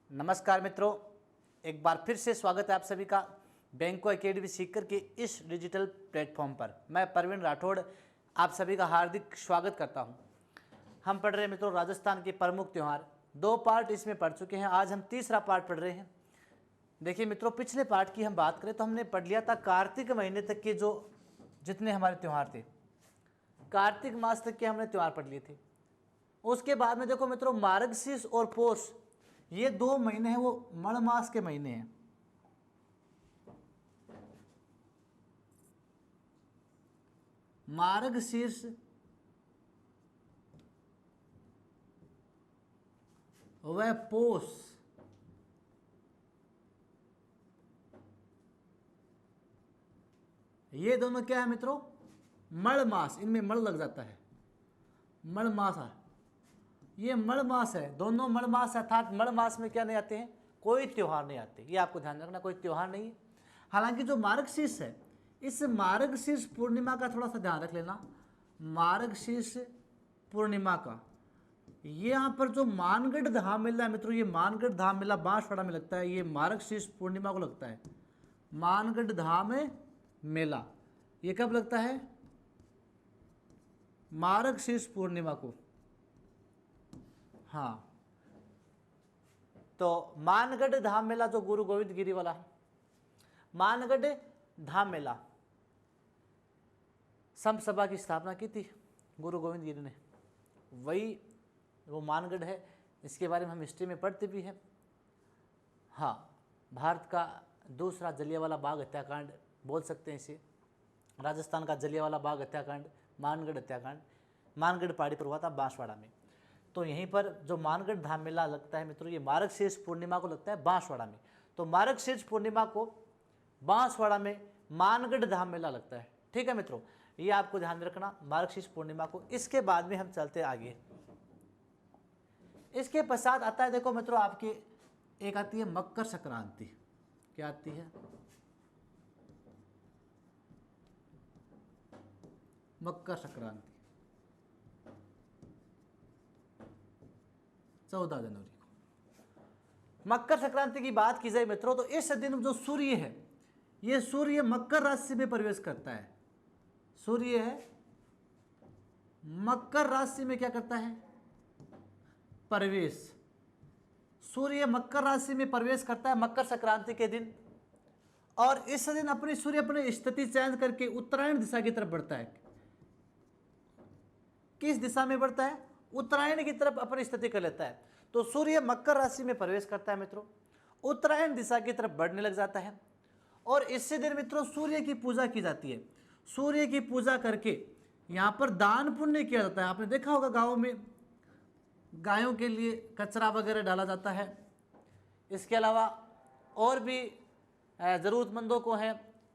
नमस्कार मित्रों, एक बार फिर से स्वागत है आप सभी का बैंको एकेडमी सीकर के इस डिजिटल प्लेटफॉर्म पर। मैं परवीन राठौड़ आप सभी का हार्दिक स्वागत करता हूं। हम पढ़ रहे हैं मित्रों राजस्थान के प्रमुख त्यौहार। 2 पार्ट इसमें पढ़ चुके हैं, आज हम तीसरा पार्ट पढ़ रहे हैं। देखिए मित्रों, पिछले पार्ट की हम बात करें तो हमने पढ़ लिया था कार्तिक महीने तक के जो जितने हमारे त्यौहार थे, कार्तिक मास तक के हमने त्यौहार पढ़ लिए थे। उसके बाद में देखो मित्रों, मार्गशीर्ष और पौष ये 2 महीने हैं, वो मण मास के महीने हैं। मार्गशीर्ष व पौष ये दोनों क्या है मित्रों? मण मास। इनमें मण लग जाता है, मण मास है। ये मण मास है, दोनों मण मास है, अर्थात मण मास में क्या नहीं आते हैं? कोई त्योहार नहीं आते। ये आपको ध्यान रखना, कोई त्योहार नहीं है। हालांकि जो मार्गशीर्ष है, इस मार्गशीर्ष पूर्णिमा का थोड़ा सा ध्यान रख लेना। मार्गशीर्ष पूर्णिमा का ये यहाँ पर जो मानगढ़ धाम मेला है मित्रों, ये मानगढ़ धाम मेला बांसवाड़ा में लगता है। ये मार्गशीर्ष पूर्णिमा को लगता है। मानगढ़ धाम मेला ये कब लगता है? मार्गशीर्ष पूर्णिमा को। हाँ, तो मानगढ़ धाम मेला जो गुरु गोविंद गिरी वाला है, मानगढ़ धाम मेला, संत सभा की स्थापना की थी गुरु गोविंद गिरी ने, वही वो मानगढ़ है। इसके बारे में हम हिस्ट्री में पढ़ते भी हैं। हाँ, भारत का दूसरा जलियांवाला बाग हत्याकांड बोल सकते हैं इसे। राजस्थान का जलियांवाला बाग हत्याकांड, मानगढ़ हत्याकांड मानगढ़ पहाड़ी पर हुआ था, बांसवाड़ा में। तो यहीं पर जो मानगढ़ धाम मेला लगता है मित्रों, ये मार्गशीर्ष पूर्णिमा को लगता है बांसवाड़ा में। तो मार्गशीर्ष पूर्णिमा को बांसवाड़ा में मानगढ़ धाम मेला लगता है। ठीक है मित्रों, ये आपको ध्यान रखना, मार्गशीर्ष पूर्णिमा को। इसके बाद में हम चलते आगे। इसके पश्चात आता है, देखो मित्रों, आपके एक आती है मकर संक्रांति। क्या आती है? मकर संक्रांति 14 जनवरी को। मकर संक्रांति की बात की जाए मित्रों, तो इस दिन जो सूर्य है, ये सूर्य मकर राशि में प्रवेश करता है। सूर्य है मकर राशि में क्या करता है? प्रवेश। सूर्य मकर राशि में प्रवेश करता है मकर संक्रांति के दिन, और इस दिन अपनी सूर्य अपनी स्थिति चेंज करके उत्तरायण दिशा की तरफ बढ़ता है। किस दिशा में बढ़ता है? उत्तरायण की तरफ अपनी स्थिति कर लेता है। तो सूर्य मकर राशि में प्रवेश करता है मित्रों, उत्तरायण दिशा की तरफ बढ़ने लग जाता है। और इसी दिन मित्रों सूर्य की पूजा की जाती है। सूर्य की पूजा करके यहाँ पर दान पुण्य किया जाता है। आपने देखा होगा गाँव में गायों के लिए कचरा वगैरह डाला जाता है। इसके अलावा और भी ज़रूरतमंदों को है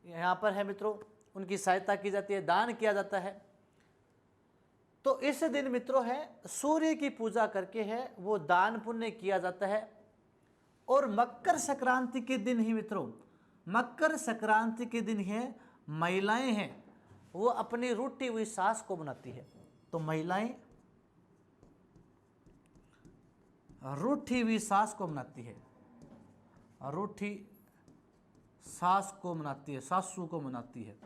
यहाँ पर है मित्रों, उनकी सहायता की जाती है, दान किया जाता है। तो इस दिन मित्रों है सूर्य की पूजा करके है वो दान पुण्य किया जाता है। और मकर संक्रांति के दिन ही मित्रों, मकर संक्रांति के दिन है महिलाएं हैं वो अपनी रूठी हुई सास को मनाती है। तो महिलाएं रूठी हुई सास को मनाती है, रूठी सास को मनाती है, सासू को मनाती है।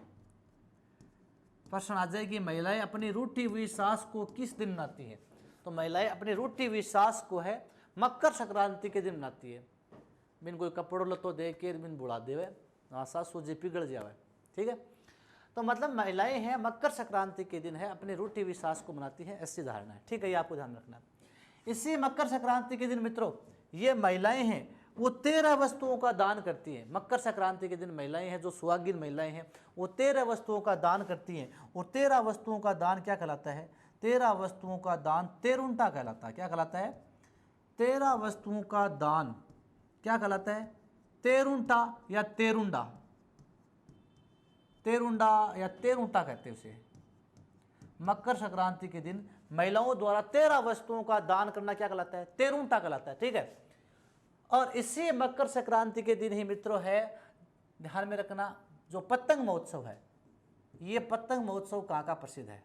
प्रश्न आ जाए कि महिलाएं अपनी रूठी हुई सास को किस दिन मनाती है? तो महिलाएं अपनी रूठी हुई सास को है मकर संक्रांति के दिन मनाती है। बिन कोई कपड़ों लतो दे के बिन बुढ़ा देवे, हाँ सासू जी पिघल जावे। ठीक है, तो मतलब महिलाएं हैं मकर संक्रांति के दिन है अपनी रूठी हुई सास को मनाती है, ऐसी धारणा है। ठीक है, ये आपको ध्यान रखना है। इसी मकर संक्रांति के दिन मित्रों ये महिलाएं हैं वो 13 वस्तुओं का दान करती हैं। मकर संक्रांति के दिन महिलाएं हैं जो सुहागिन महिलाएं हैं वो 13 वस्तुओं का दान करती हैं। और 13 वस्तुओं का दान क्या कहलाता है? 13 वस्तुओं का दान तेरुंटा कहलाता है। क्या कहलाता है? 13 वस्तुओं का दान क्या कहलाता है? तेरुंटा या तेरुंडा, तेरुंडा या तेरुंटा कहते हैं उसे। मकर संक्रांति के दिन महिलाओं द्वारा 13 वस्तुओं का दान करना क्या कहलाता है? तेरुंटा कहलाता है। ठीक है, और इसी मकर संक्रांति के दिन ही मित्रों है, ध्यान में रखना, जो पतंग महोत्सव है, ये पतंग महोत्सव कहाँ का प्रसिद्ध है?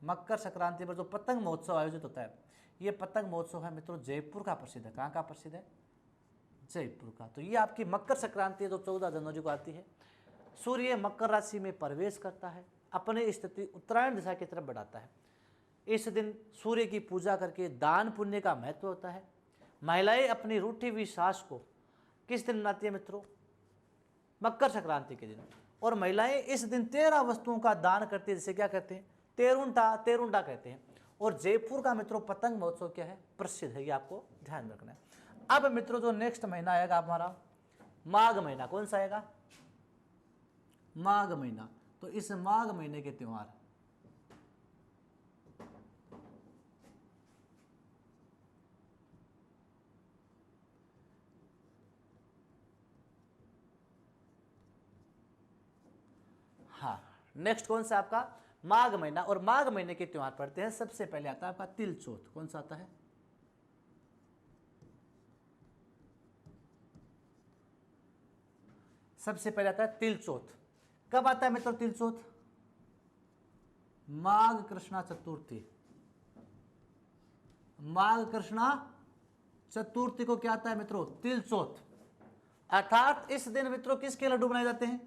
मकर संक्रांति पर जो पतंग महोत्सव आयोजित होता है ये पतंग महोत्सव है मित्रों जयपुर का प्रसिद्ध है। कहाँ का प्रसिद्ध है? जयपुर का। तो ये आपकी मकर संक्रांति है जो 14 जनवरी को आती है। सूर्य मकर राशि में प्रवेश करता है, अपनी स्थिति उत्तरायण दिशा की तरफ बढ़ाता है। इस दिन सूर्य की पूजा करके दान पुण्य का महत्व होता है। महिलाएं अपनी रूठी हुई सास को किस दिन मनाती है मित्रों? मकर संक्रांति के दिन। और महिलाएं इस दिन 13 वस्तुओं का दान करती है, जिसे क्या कहते हैं? तेरुंडा कहते हैं। और जयपुर का मित्रों पतंग महोत्सव क्या है? प्रसिद्ध है, ये आपको ध्यान रखना है। अब मित्रों जो नेक्स्ट महीना आएगा हमारा माघ महीना, कौन सा आएगा? माघ महीना। तो इस माघ महीने के त्योहार हाँ, नेक्स्ट कौन सा आपका? माघ महीना। और माघ महीने के त्योहार पढ़ते हैं। सबसे पहले आता है आपका तिल चौथ। कौन सा आता है? सबसे पहले आता है तिल चौथ। कब आता है मित्रों तिल चौथ? माघ कृष्णा चतुर्थी। माघ कृष्णा चतुर्थी को क्या आता है मित्रों? तिल चौथ। अर्थात इस दिन मित्रों किसके लड्डू बनाए जाते हैं?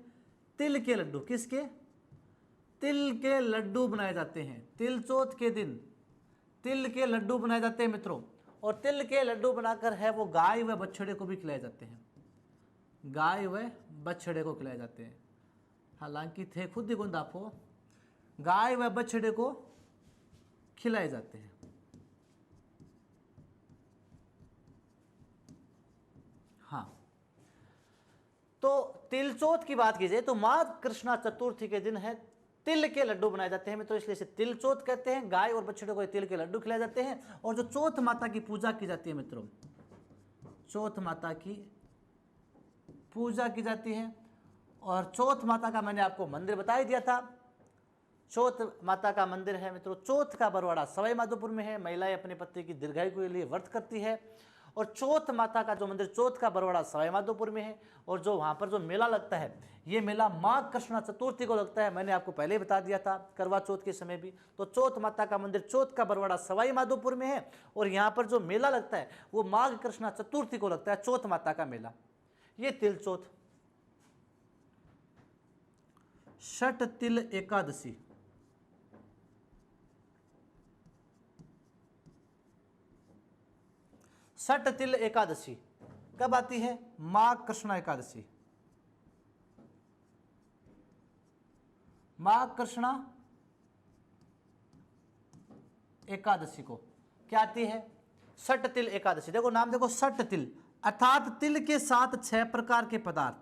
तिल के लड्डू। किसके? तिल के लड्डू बनाए जाते हैं। तिल चौथ के दिन तिल के लड्डू बनाए जाते हैं मित्रों। और तिल के लड्डू बनाकर है वो गाय व बछड़े को भी खिलाए जाते हैं। गाय व बछड़े को खिलाए जाते हैं। हालांकि थे खुद ही गुंद आपको, गाय व बछड़े को खिलाए जाते हैं। हाँ, तो तिल चौथ की बात कीजिए तो माघ कृष्णा चतुर्थी के दिन है तिल के लड्डू बनाए जाते हैं मित्रों, इसलिए इसे तिल चौथ कहते हैं। गाय और बछड़े को तिल के लड्डू खिलाए जाते हैं। और जो चौथ माता की पूजा की जाती है मित्रों, चौथ माता की पूजा की जाती है। और चौथ माता का मैंने आपको मंदिर बता ही दिया था। चौथ माता का मंदिर है मित्रों, चौथ का बरवाड़ा सवाई माधोपुर में है। महिलाएं अपने पति की दीर्घायु के लिए व्रत करती है। और चौथ माता का जो मंदिर चौथ का बरवाड़ा सवाई माधोपुर में है। और जो वहाँ पर जो मेला लगता है, ये मेला माघ कृष्णा चतुर्थी को लगता है। मैंने आपको पहले ही बता दिया था करवा चौथ के समय भी। तो चौथ माता का मंदिर चौथ का बरवाड़ा सवाई माधोपुर में है। और यहाँ पर जो मेला लगता है वो माघ कृष्णा चतुर्थी को लगता है, चौथ माता का मेला। ये तिल चौथ। षट तिल एकादशी। षट तिल एकादशी कब आती है? माघ कृष्णा एकादशी। माघ कृष्णा एकादशी को क्या आती है? षट तिल एकादशी। देखो नाम देखो, षट तिल अर्थात तिल के साथ 6 प्रकार के पदार्थ।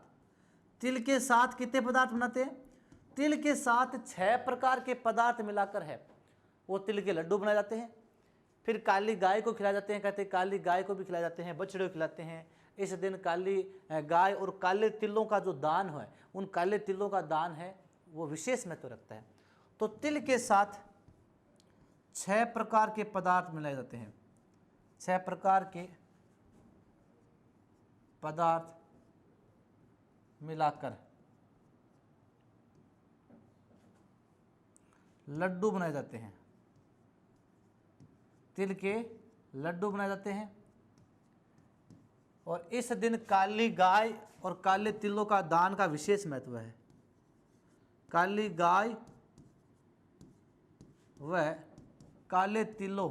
तिल के साथ कितने पदार्थ बनाते हैं? तिल के साथ 6 प्रकार के पदार्थ मिलाकर है वो तिल के लड्डू बनाए जाते हैं। फिर काली गाय को खिलाए जाते हैं। कहते हैं काली गाय को भी खिलाए जाते हैं, बछड़े को खिलाते हैं। इस दिन काली गाय और काले तिलों का जो दान है, उन काले तिलों का दान है वो विशेष महत्व रखता है। तो तिल के साथ 6 प्रकार के पदार्थ मिलाए जाते हैं। 6 प्रकार के पदार्थ मिलाकर लड्डू बनाए जाते हैं। तिल के लड्डू बनाए जाते हैं। और इस दिन काली गाय और काले तिलों का दान का विशेष महत्व है। काली गाय व काले तिलों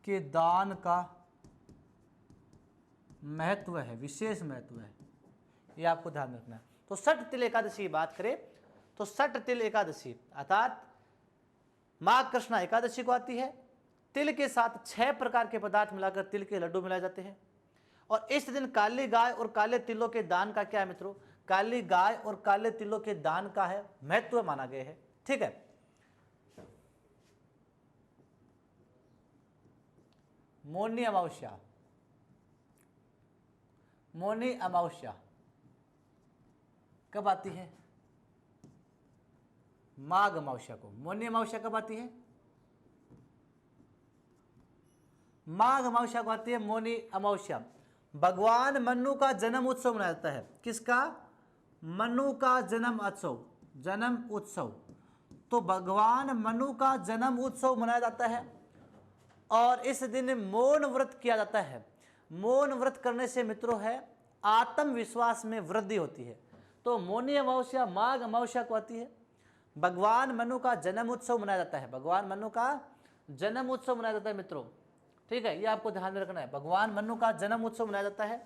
के दान का महत्व है, विशेष महत्व है, ये आपको ध्यान रखना है। तो षट तिल एकादशी की बात करें तो षट तिल एकादशी अर्थात माघ कृष्णा एकादशी को आती है। तिल के साथ 6 प्रकार के पदार्थ मिलाकर तिल के लड्डू मिलाए जाते हैं। और इस दिन काली गाय और काले तिलों के दान का क्या है मित्रों? काली गाय और काले तिलों के दान का है महत्व माना गया है। ठीक है। मौनी अमावस्या। मौनी अमावस्या कब आती है? माघ अमावस्या को। मौनी अमावस्या कब आती है? माघ अमावस्या को आती है मौनी अमावस्या। भगवान मनु का जन्म उत्सव मनाया जाता है। किसका? मनु का जन्म उत्सव। जन्म उत्सव। तो भगवान मनु का जन्म उत्सव मनाया जाता है और इस दिन मौन व्रत किया जाता है। मौन व्रत करने से मित्रों है आत्मविश्वास में वृद्धि होती है। तो मौनी अमावस्या माघ अमावस्या को आती है। भगवान मनु का जन्म उत्सव मनाया जाता है। भगवान मनु का जन्म उत्सव मनाया जाता है मित्रों, ठीक है, ये आपको ध्यान में रखना है। भगवान मनु का जन्म उत्सव मनाया जाता है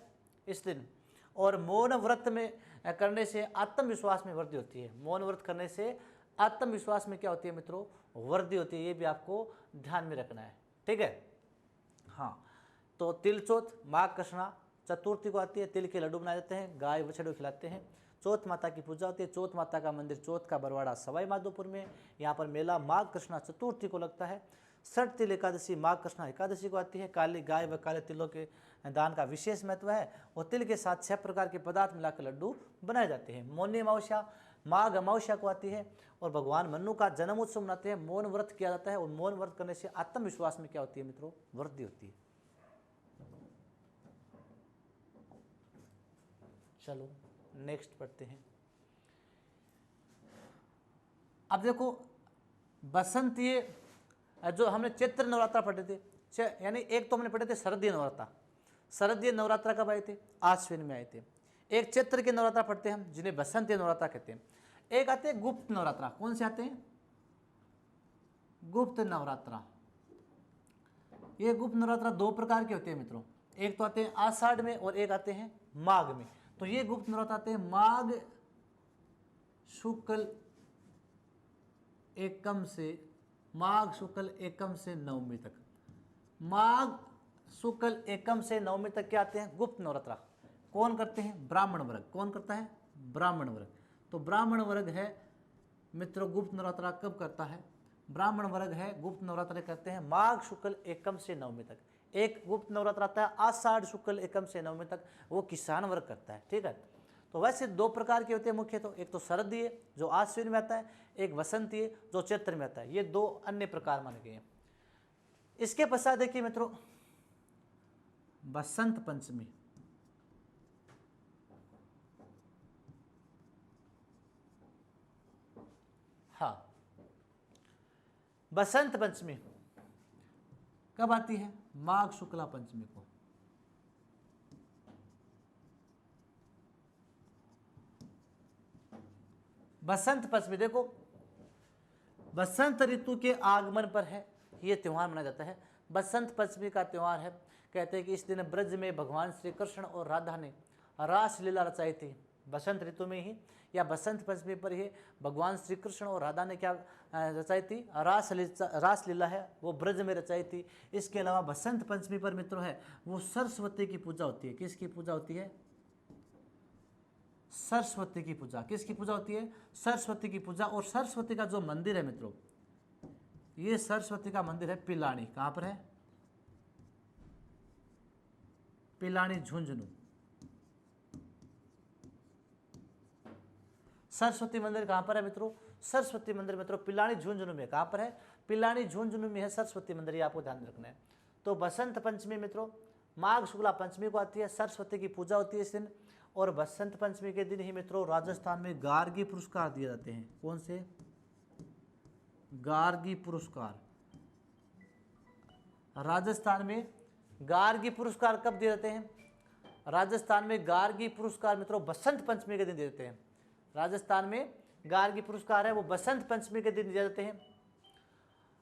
इस दिन। और मौन व्रत में करने से आत्मविश्वास में वृद्धि होती है। मौन व्रत करने से आत्मविश्वास में क्या होती है मित्रों, वृद्धि होती है। ये भी आपको ध्यान में रखना है, ठीक है। हाँ, तो तिल चौथ माघ कृष्णा चतुर्थी को आती है। तिल के लड्डू बनाए जाते हैं, गाय बछड़े खिलाते हैं। चौथ माता की पूजा होती है। चौथ माता का मंदिर चौथ का बरवाड़ा सवाई माधोपुर में। यहाँ पर मेला माघ कृष्णा चतुर्थी को लगता है। षठ तिल एकादशी माघ कृष्णा एकादशी को आती है। काली गाय व काले तिलों के दान का विशेष महत्व है और तिल के साथ 6 प्रकार के पदार्थ मिलाकर लड्डू बनाए जाते हैं। मौनी अमावस्या माघ अमावस्या को आती है और भगवान मनु का जन्म उत्सव मनाते हैं। मौन व्रत किया जाता है और मौन व्रत करने से आत्मविश्वास में क्या होती है मित्रों, वृद्धि होती है। चलो नेक्स्ट पढ़ते हैं। अब देखो बसंत, ये जो हमने चैत्र नवरात्रा पढ़े थे, यानी एक तो हमने पढ़े थे शरदीय नवरात्रा। शरदीय नवरात्रा कब आए थे, आश्विन में आए थे। एक चैत्र के नवरात्रा पढ़ते हैं हम, जिन्हें बसंतीय नवरात्रा कहते हैं। एक आते हैं गुप्त नवरात्रा। कौन से आते हैं, गुप्त नवरात्रा। ये गुप्त नवरात्रा 2 प्रकार के होते हैं मित्रों। एक तो आते हैं आषाढ़ में और एक आते हैं माघ में। तो ये गुप्त नवरात्र आते हैं माघ शुक्ल एकम से नवमी तक। माघ शुक्ल एकम से नवमी तक क्या आते हैं, गुप्त नवरात्रा। कौन करते हैं, ब्राह्मण वर्ग। कौन करता है, ब्राह्मण वर्ग। तो ब्राह्मण वर्ग है मित्रों गुप्त नवरात्रा कब करता है, ब्राह्मण वर्ग है गुप्त नवरात्रा करते हैं माघ शुक्ल एकम से नवमी तक। एक गुप्त नवरात्र आता है आषाढ़ शुक्ल एकम से नवमी तक, वो किसान वर्ग करता है, ठीक है। तो वैसे 2 प्रकार के होते हैं मुख्य, तो एक तो शरदीय जो आश्विन में आता है, एक वसंतीय जो चैत्र में आता है। ये 2 अन्य प्रकार माने गए हैं। इसके पश्चात देखिए मित्रों बसंत पंचमी। हाँ, बसंत पंचमी कब आती है, माघ शुक्ला पंचमी को। बसंत पंचमी देखो बसंत ऋतु के आगमन पर है ये त्यौहार मनाया जाता है। बसंत पंचमी का त्यौहार है, कहते हैं कि इस दिन ब्रज में भगवान श्री कृष्ण और राधा ने रास लीला रचाई थी। बसंत ऋतु में ही या बसंत पंचमी पर ही भगवान श्री कृष्ण और राधा ने क्या रचाई थी, रास लीला है वो ब्रज में रचाई थी। इसके अलावा बसंत पंचमी पर मित्रों है वो सरस्वती की पूजा होती है। किसकी पूजा होती है, सरस्वती की पूजा। किसकी पूजा होती है, सरस्वती की पूजा। और सरस्वती का जो मंदिर है मित्रों, ये सरस्वती का मंदिर है पिलानी। कहां पर है, पिलानी झुंझुनू। सरस्वती मंदिर कहां पर है मित्रों, सरस्वती मंदिर मित्रों पिलानी झुंझुनू में। कहां पर है, पिलानी झुंझुनू में है सरस्वती मंदिर, ये आपको ध्यान रखना है। तो बसंत पंचमी मित्रों माघ शुक्ला पंचमी को आती है, सरस्वती की पूजा होती है इस दिन। और बसंत पंचमी के दिन ही मित्रों राजस्थान में गार्गी पुरस्कार दिए जाते हैं। कौन से, गार्गी पुरस्कार। राजस्थान में गार्गी पुरस्कार कब दिए जाते हैं, राजस्थान में गार्गी पुरस्कार मित्रों बसंत पंचमी के दिन दिए जाते हैं। राजस्थान में गार्गी पुरस्कार है वो बसंत पंचमी के दिन दिए जाते हैं।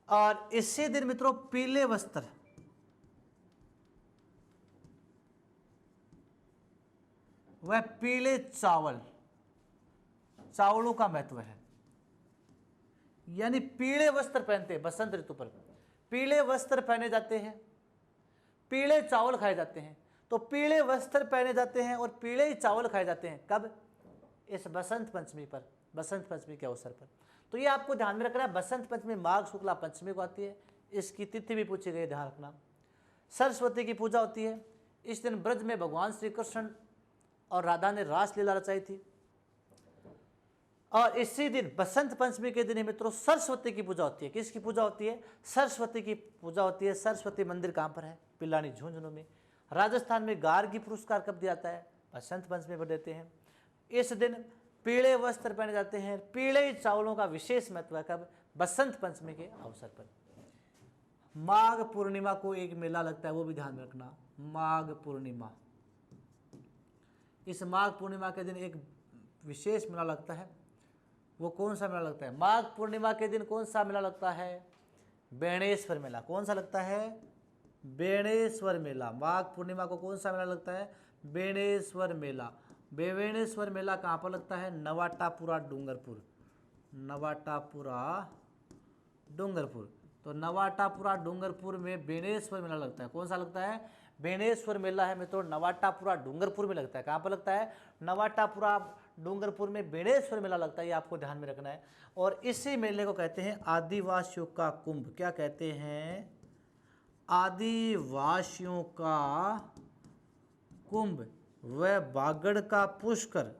और इसी दिन मित्रों पीले वस्त्र, वह पीले चावल, चावलों का महत्व है। यानी पीले वस्त्र पहनते हैं बसंत ऋतु पर, पीले वस्त्र पहने जाते हैं, पीले चावल खाए जाते हैं। तो पीले वस्त्र पहने जाते हैं और पीले ही चावल खाए जाते हैं। कब, इस बसंत पंचमी पर, बसंत पंचमी के अवसर पर। तो ये आपको ध्यान में रखना है। बसंत पंचमी माघ शुक्ला पंचमी को आती है। इसकी तिथि भी पूछी गई, ध्यान रखना। सरस्वती की पूजा होती है इस दिन। ब्रज में भगवान श्री कृष्ण और राधा ने रास लीला रचाई थी। और इसी दिन बसंत पंचमी के दिन मित्रों सरस्वती की पूजा होती है। किसकी पूजा होती है, सरस्वती की पूजा होती है। सरस्वती मंदिर कहां पर है, पिलानी झुंझुनू में। राजस्थान में गार्गी पुरस्कार कब दिया जाता है, बसंत पंचमी पर देते हैं। इस दिन पीले वस्त्र पहने जाते हैं। पीले चावलों का विशेष महत्व है कब? बसंत पंचमी के अवसर पर। माघ पूर्णिमा को एक मेला लगता है, वो भी ध्यान में रखना, माघ पूर्णिमा। इस माघ पूर्णिमा के दिन एक विशेष मेला लगता है। वो कौन सा मेला लगता है? माघ पूर्णिमा के दिन कौन सा मेला लगता है? बेणेश्वर मेला। कौन सा लगता है? बेणेश्वर मेला। माघ पूर्णिमा को कौन सा मेला लगता है? बेणेश्वर मेला। बेणेश्वर मेला कहाँ पर लगता है? नवाटापुरा डूंगरपुर। नवाटापुरा डूंगरपुर। तो नवाटापुरा डूंगरपुर में बेणेश्वर मेला लगता है। कौन सा लगता है? बेणेश्वर मेला है मित्रों, नवाटापुरा डूंगरपुर में लगता है। कहाँ पर लगता है? नवाटापुरा डूंगरपुर में बेणेश्वर मेला लगता है, ये आपको ध्यान में रखना है। और इसी मेले को कहते हैं आदिवासियों का कुंभ। क्या कहते हैं? आदिवासियों का कुंभ। वह बागड़ का पुष्कर,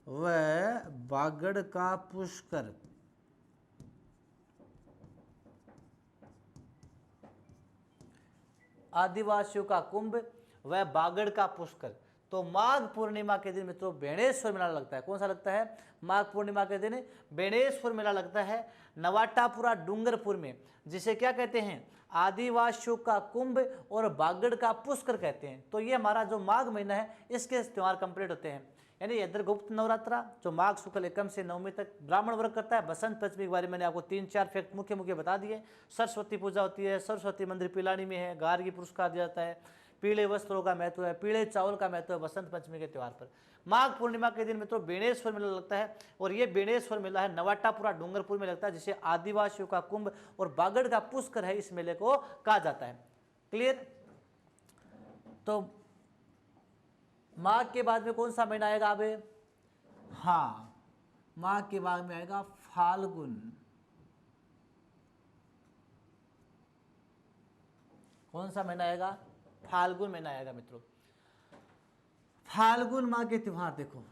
वह बागड़ का पुष्कर। आदिवासियों का कुंभ, वह बागड़ का पुष्कर। तो माघ पूर्णिमा के दिन मित्रों बेणेश्वर मेला लगता है। कौन सा लगता है? माघ पूर्णिमा के दिन बेणेश्वर मेला लगता है नवाटापुरा डूंगरपुर में, जिसे क्या कहते हैं? आदिवासियों का कुंभ और बागड़ का पुष्कर कहते हैं। तो ये हमारा जो माघ महीना है, इसके त्यौहार कंप्लीट होते हैं। यानी इंद्रगुप्त नवरात्रा जो माघ शुक्ल एकम से नवमी तक ब्राह्मण वर्ग करता है। बसंत पंचमी के बारे में मैंने आपको 3-4 फैक्ट मुख्य बता दिए। सरस्वती पूजा होती है, सरस्वती मंदिर पिलानी में है, गार्गी पुरस्कार दिया जाता है, पीले वस्त्रों का महत्व है, पीले चावल का महत्व है बसंत पंचमी के त्यौहार पर। माघ पूर्णिमा के दिन में तो बेणेश्वर मेला लगता है, और ये बेणेश्वर मेला है नवाटापुरा डूंगरपुर में लगता है, जिसे आदिवासियों का कुंभ और बागड़ का पुष्कर है, इस मेले को कहा जाता है। क्लियर? तो माघ के बाद में कौन सा महीना आएगा? अब हाँ, माघ के बाद में आएगा फाल्गुन। कौन सा महीना आएगा? फाल्गुन महीना आएगा मित्रों। फाल्गुन माह के त्योहार देखो,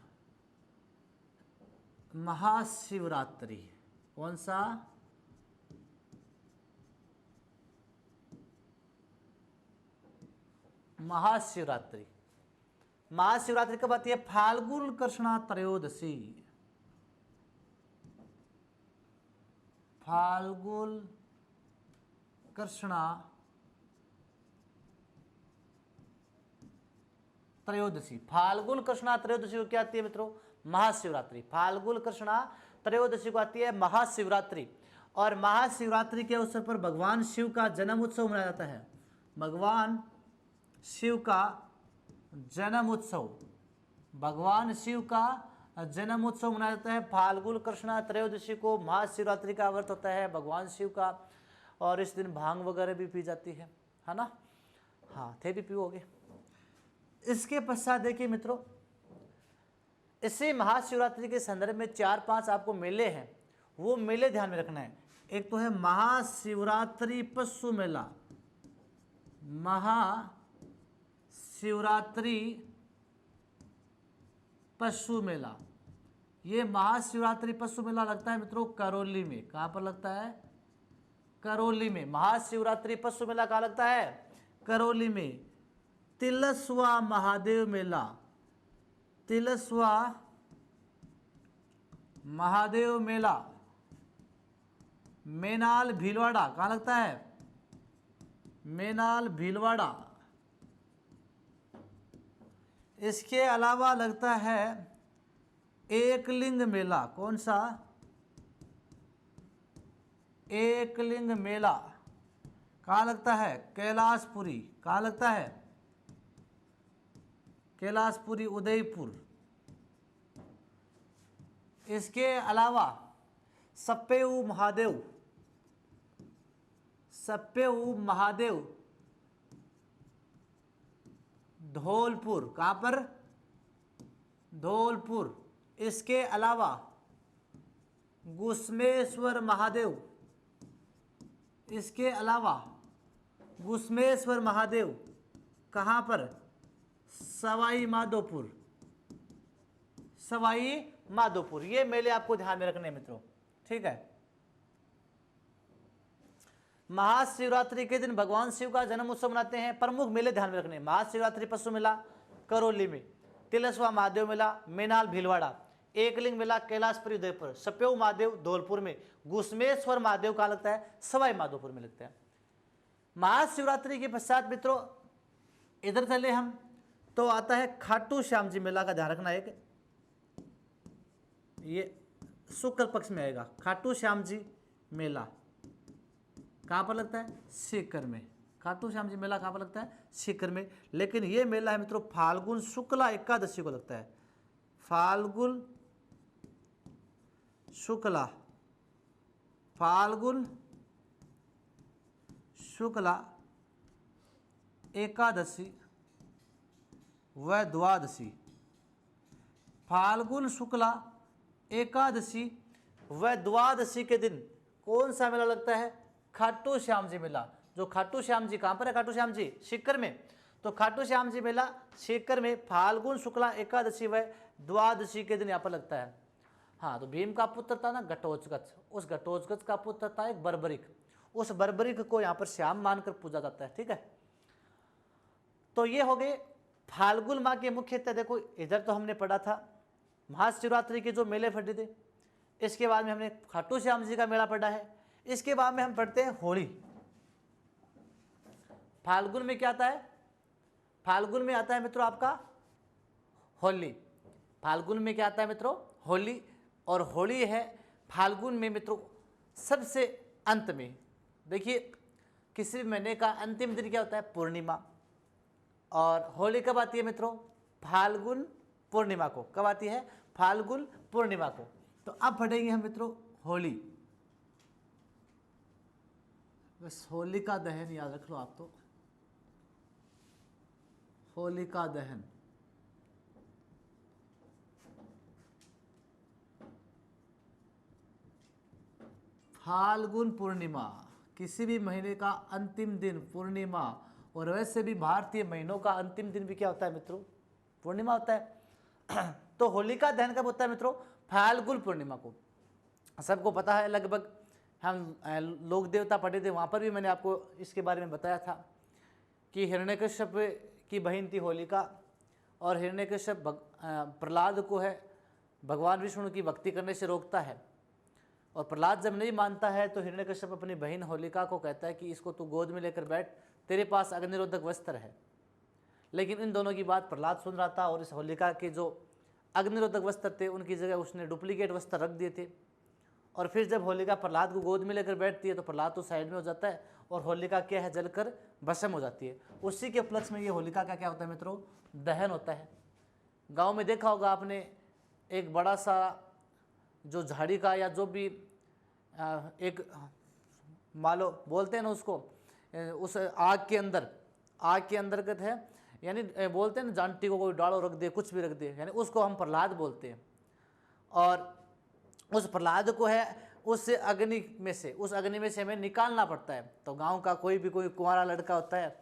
महाशिवरात्रि। कौन सा? महाशिवरात्रि। महाशिवरात्रि कब आती है? फाल्गुन कृष्णा त्रयोदशी। फाल्गुन कृष्णा त्रयोदशी। फाल्गुन कृष्णा त्रयोदशी को क्या आती है मित्रों? महाशिवरात्रि। फाल्गुन कृष्णा त्रयोदशी को आती है महाशिवरात्रि। और महाशिवरात्रि के अवसर पर भगवान शिव का जन्म उत्सव मनाया जाता है। भगवान शिव का जन्म उत्सव, भगवान शिव का जन्म उत्सव मनाया जाता है फाल्गुन कृष्णा त्रयोदशी को। महाशिवरात्रि का व्रत होता है भगवान शिव का, और इस दिन भांग वगैरह भी पी जाती है ना? हाँ, थे भी पियोगे। इसके पश्चात देखिए मित्रों, इसी महाशिवरात्रि के संदर्भ में 4-5 आपको मेले हैं, वो मेले ध्यान में रखना है। एक तो है महाशिवरात्रि पशु मेला। महाशिवरात्रि पशु मेला, ये महाशिवरात्रि पशु मेला लगता है मित्रों करौली में। कहाँ पर लगता है? करौली में। महाशिवरात्रि पशु मेला कहाँ लगता है? करौली में। तिलस्वा महादेव मेला, तिलस्वा महादेव मेला मेनाल भीलवाड़ा। कहाँ लगता है? मेनाल भीलवाड़ा। इसके अलावा लगता है एकलिंग मेला। कौन सा? एकलिंग मेला कहाँ लगता है? कैलाशपुरी। कहाँ लगता है? कैलाशपुरी उदयपुर। इसके अलावा सप्पेऊ महादेव, सप्पेऊ महादेव धौलपुर। कहाँ पर? धौलपुर। इसके अलावा गुस्मेश्वर महादेव, इसके अलावा गुस्मेश्वर महादेव कहाँ पर? सवाई माधोपुर, सवाई माधोपुर। ये मेले आपको ध्यान में रखने हैं मित्रों, ठीक है। महाशिवरात्रि के दिन भगवान शिव का जन्म उत्सव मनाते हैं। प्रमुख मेले ध्यान में रखने, महाशिवरात्रि पशु मेला करौली में, तिलस्वा महादेव मेला मेनाल भीलवाड़ा, एकलिंग मेला कैलाशपुरी उदयपुर, सप्यऊ महादेव धौलपुर में, घुसमेश्वर महादेव कहाँ लगता है, सवाई माधोपुर में लगता है। महाशिवरात्रि के पश्चात मित्रों इधर चले हम तो आता है खाटू श्याम जी मेला का ध्यान रखना। एक ये शुक्ल पक्ष में आएगा खाटू श्याम जी मेला, कहाँ पर लगता है, सीकर में। खाटू श्याम जी मेला कहाँ पर लगता है, सीकर में। लेकिन ये मेला है मित्रों फाल्गुन शुक्ला एकादशी को लगता है, फाल्गुन शुक्ला, फाल्गुन शुक्ला एकादशी व द्वादशी, फाल्गुन शुक्ला एकादशी व द्वादशी के दिन कौन सा मेला लगता है, खाटू श्याम जी मेला। जो खाटू श्याम जी कहाँ पर है, खाटू श्याम जी सीकर में। तो खाटू श्याम जी मेला सीकर में फाल्गुन शुक्ला एकादशी व द्वादशी के दिन यहाँ पर लगता है। हाँ, तो भीम का पुत्र था ना घटोत्कच, उस घटोत्कच का पुत्र था एक बर्बरिक, उस बर्बरिक को यहाँ पर श्याम मानकर पूजा जाता है। ठीक है, तो ये हो गए फाल्गुन माह के मुख्यतः। देखो इधर तो हमने पढ़ा था महाशिवरात्रि के जो मेले फटे थे, इसके बाद में हमने खाटू श्याम जी का मेला पढ़ा है, इसके बाद में हम पढ़ते हैं होली। फाल्गुन में क्या आता है, फाल्गुन में आता है मित्रों आपका होली। फाल्गुन में क्या आता है मित्रों, होली। और होली है फाल्गुन में मित्रों सबसे अंत में। देखिए किसी भी महीने का अंतिम दिन क्या होता है, पूर्णिमा। और होली कब आती है मित्रों, फाल्गुन पूर्णिमा को। कब आती है, फाल्गुन पूर्णिमा को। तो अब पढ़ेंगे हम मित्रों होली। बस होलिका दहन याद रख लो आप तो, होलिका दहन। फाल्गुन पूर्णिमा, किसी भी महीने का अंतिम दिन पूर्णिमा। और वैसे भी भारतीय महीनों का अंतिम दिन भी क्या होता है मित्रों, पूर्णिमा होता है। तो होलिका दहन कब होता है मित्रों, फाल्गुन पूर्णिमा को। सबको पता है लगभग, हम लोक देवता पढ़े थे, वहाँ पर भी मैंने आपको इसके बारे में बताया था कि हिरण्यकश्यप की बहन थी होलिका, और हिरण्यकश्यप प्रहलाद को है भगवान विष्णु की भक्ति करने से रोकता है। और प्रहलाद जब नहीं मानता है तो हिरण्यकश्यप अपनी बहन होलिका को कहता है कि इसको तू गोद में लेकर बैठ, तेरे पास अग्निरोधक वस्त्र है। लेकिन इन दोनों की बात प्रहलाद सुन रहा था, और इस होलिका के जो अग्निरोधक वस्त्र थे उनकी जगह उसने डुप्लीकेट वस्त्र रख दिए थे। और फिर जब होलिका प्रहलाद को गोद में लेकर बैठती है तो प्रहलाद तो साइड में हो जाता है, और होलिका क्या है, जलकर भस्म हो जाती है। उसी के उपलक्ष्य में ये होलिका का क्या होता है मित्रों, दहन होता है। गांव में देखा होगा आपने, एक बड़ा सा जो झाड़ी का या जो भी एक मालो बोलते हैं ना उसको, उस आग के अंतर्गत है, यानी बोलते हैं ना जांटी को कोई डालो रख दे, कुछ भी रख दे, यानी उसको हम प्रहलाद बोलते हैं। और उस प्रहलाद को है उस अग्नि में से हमें निकालना पड़ता है। तो गांव का कोई कुंवारा लड़का होता है,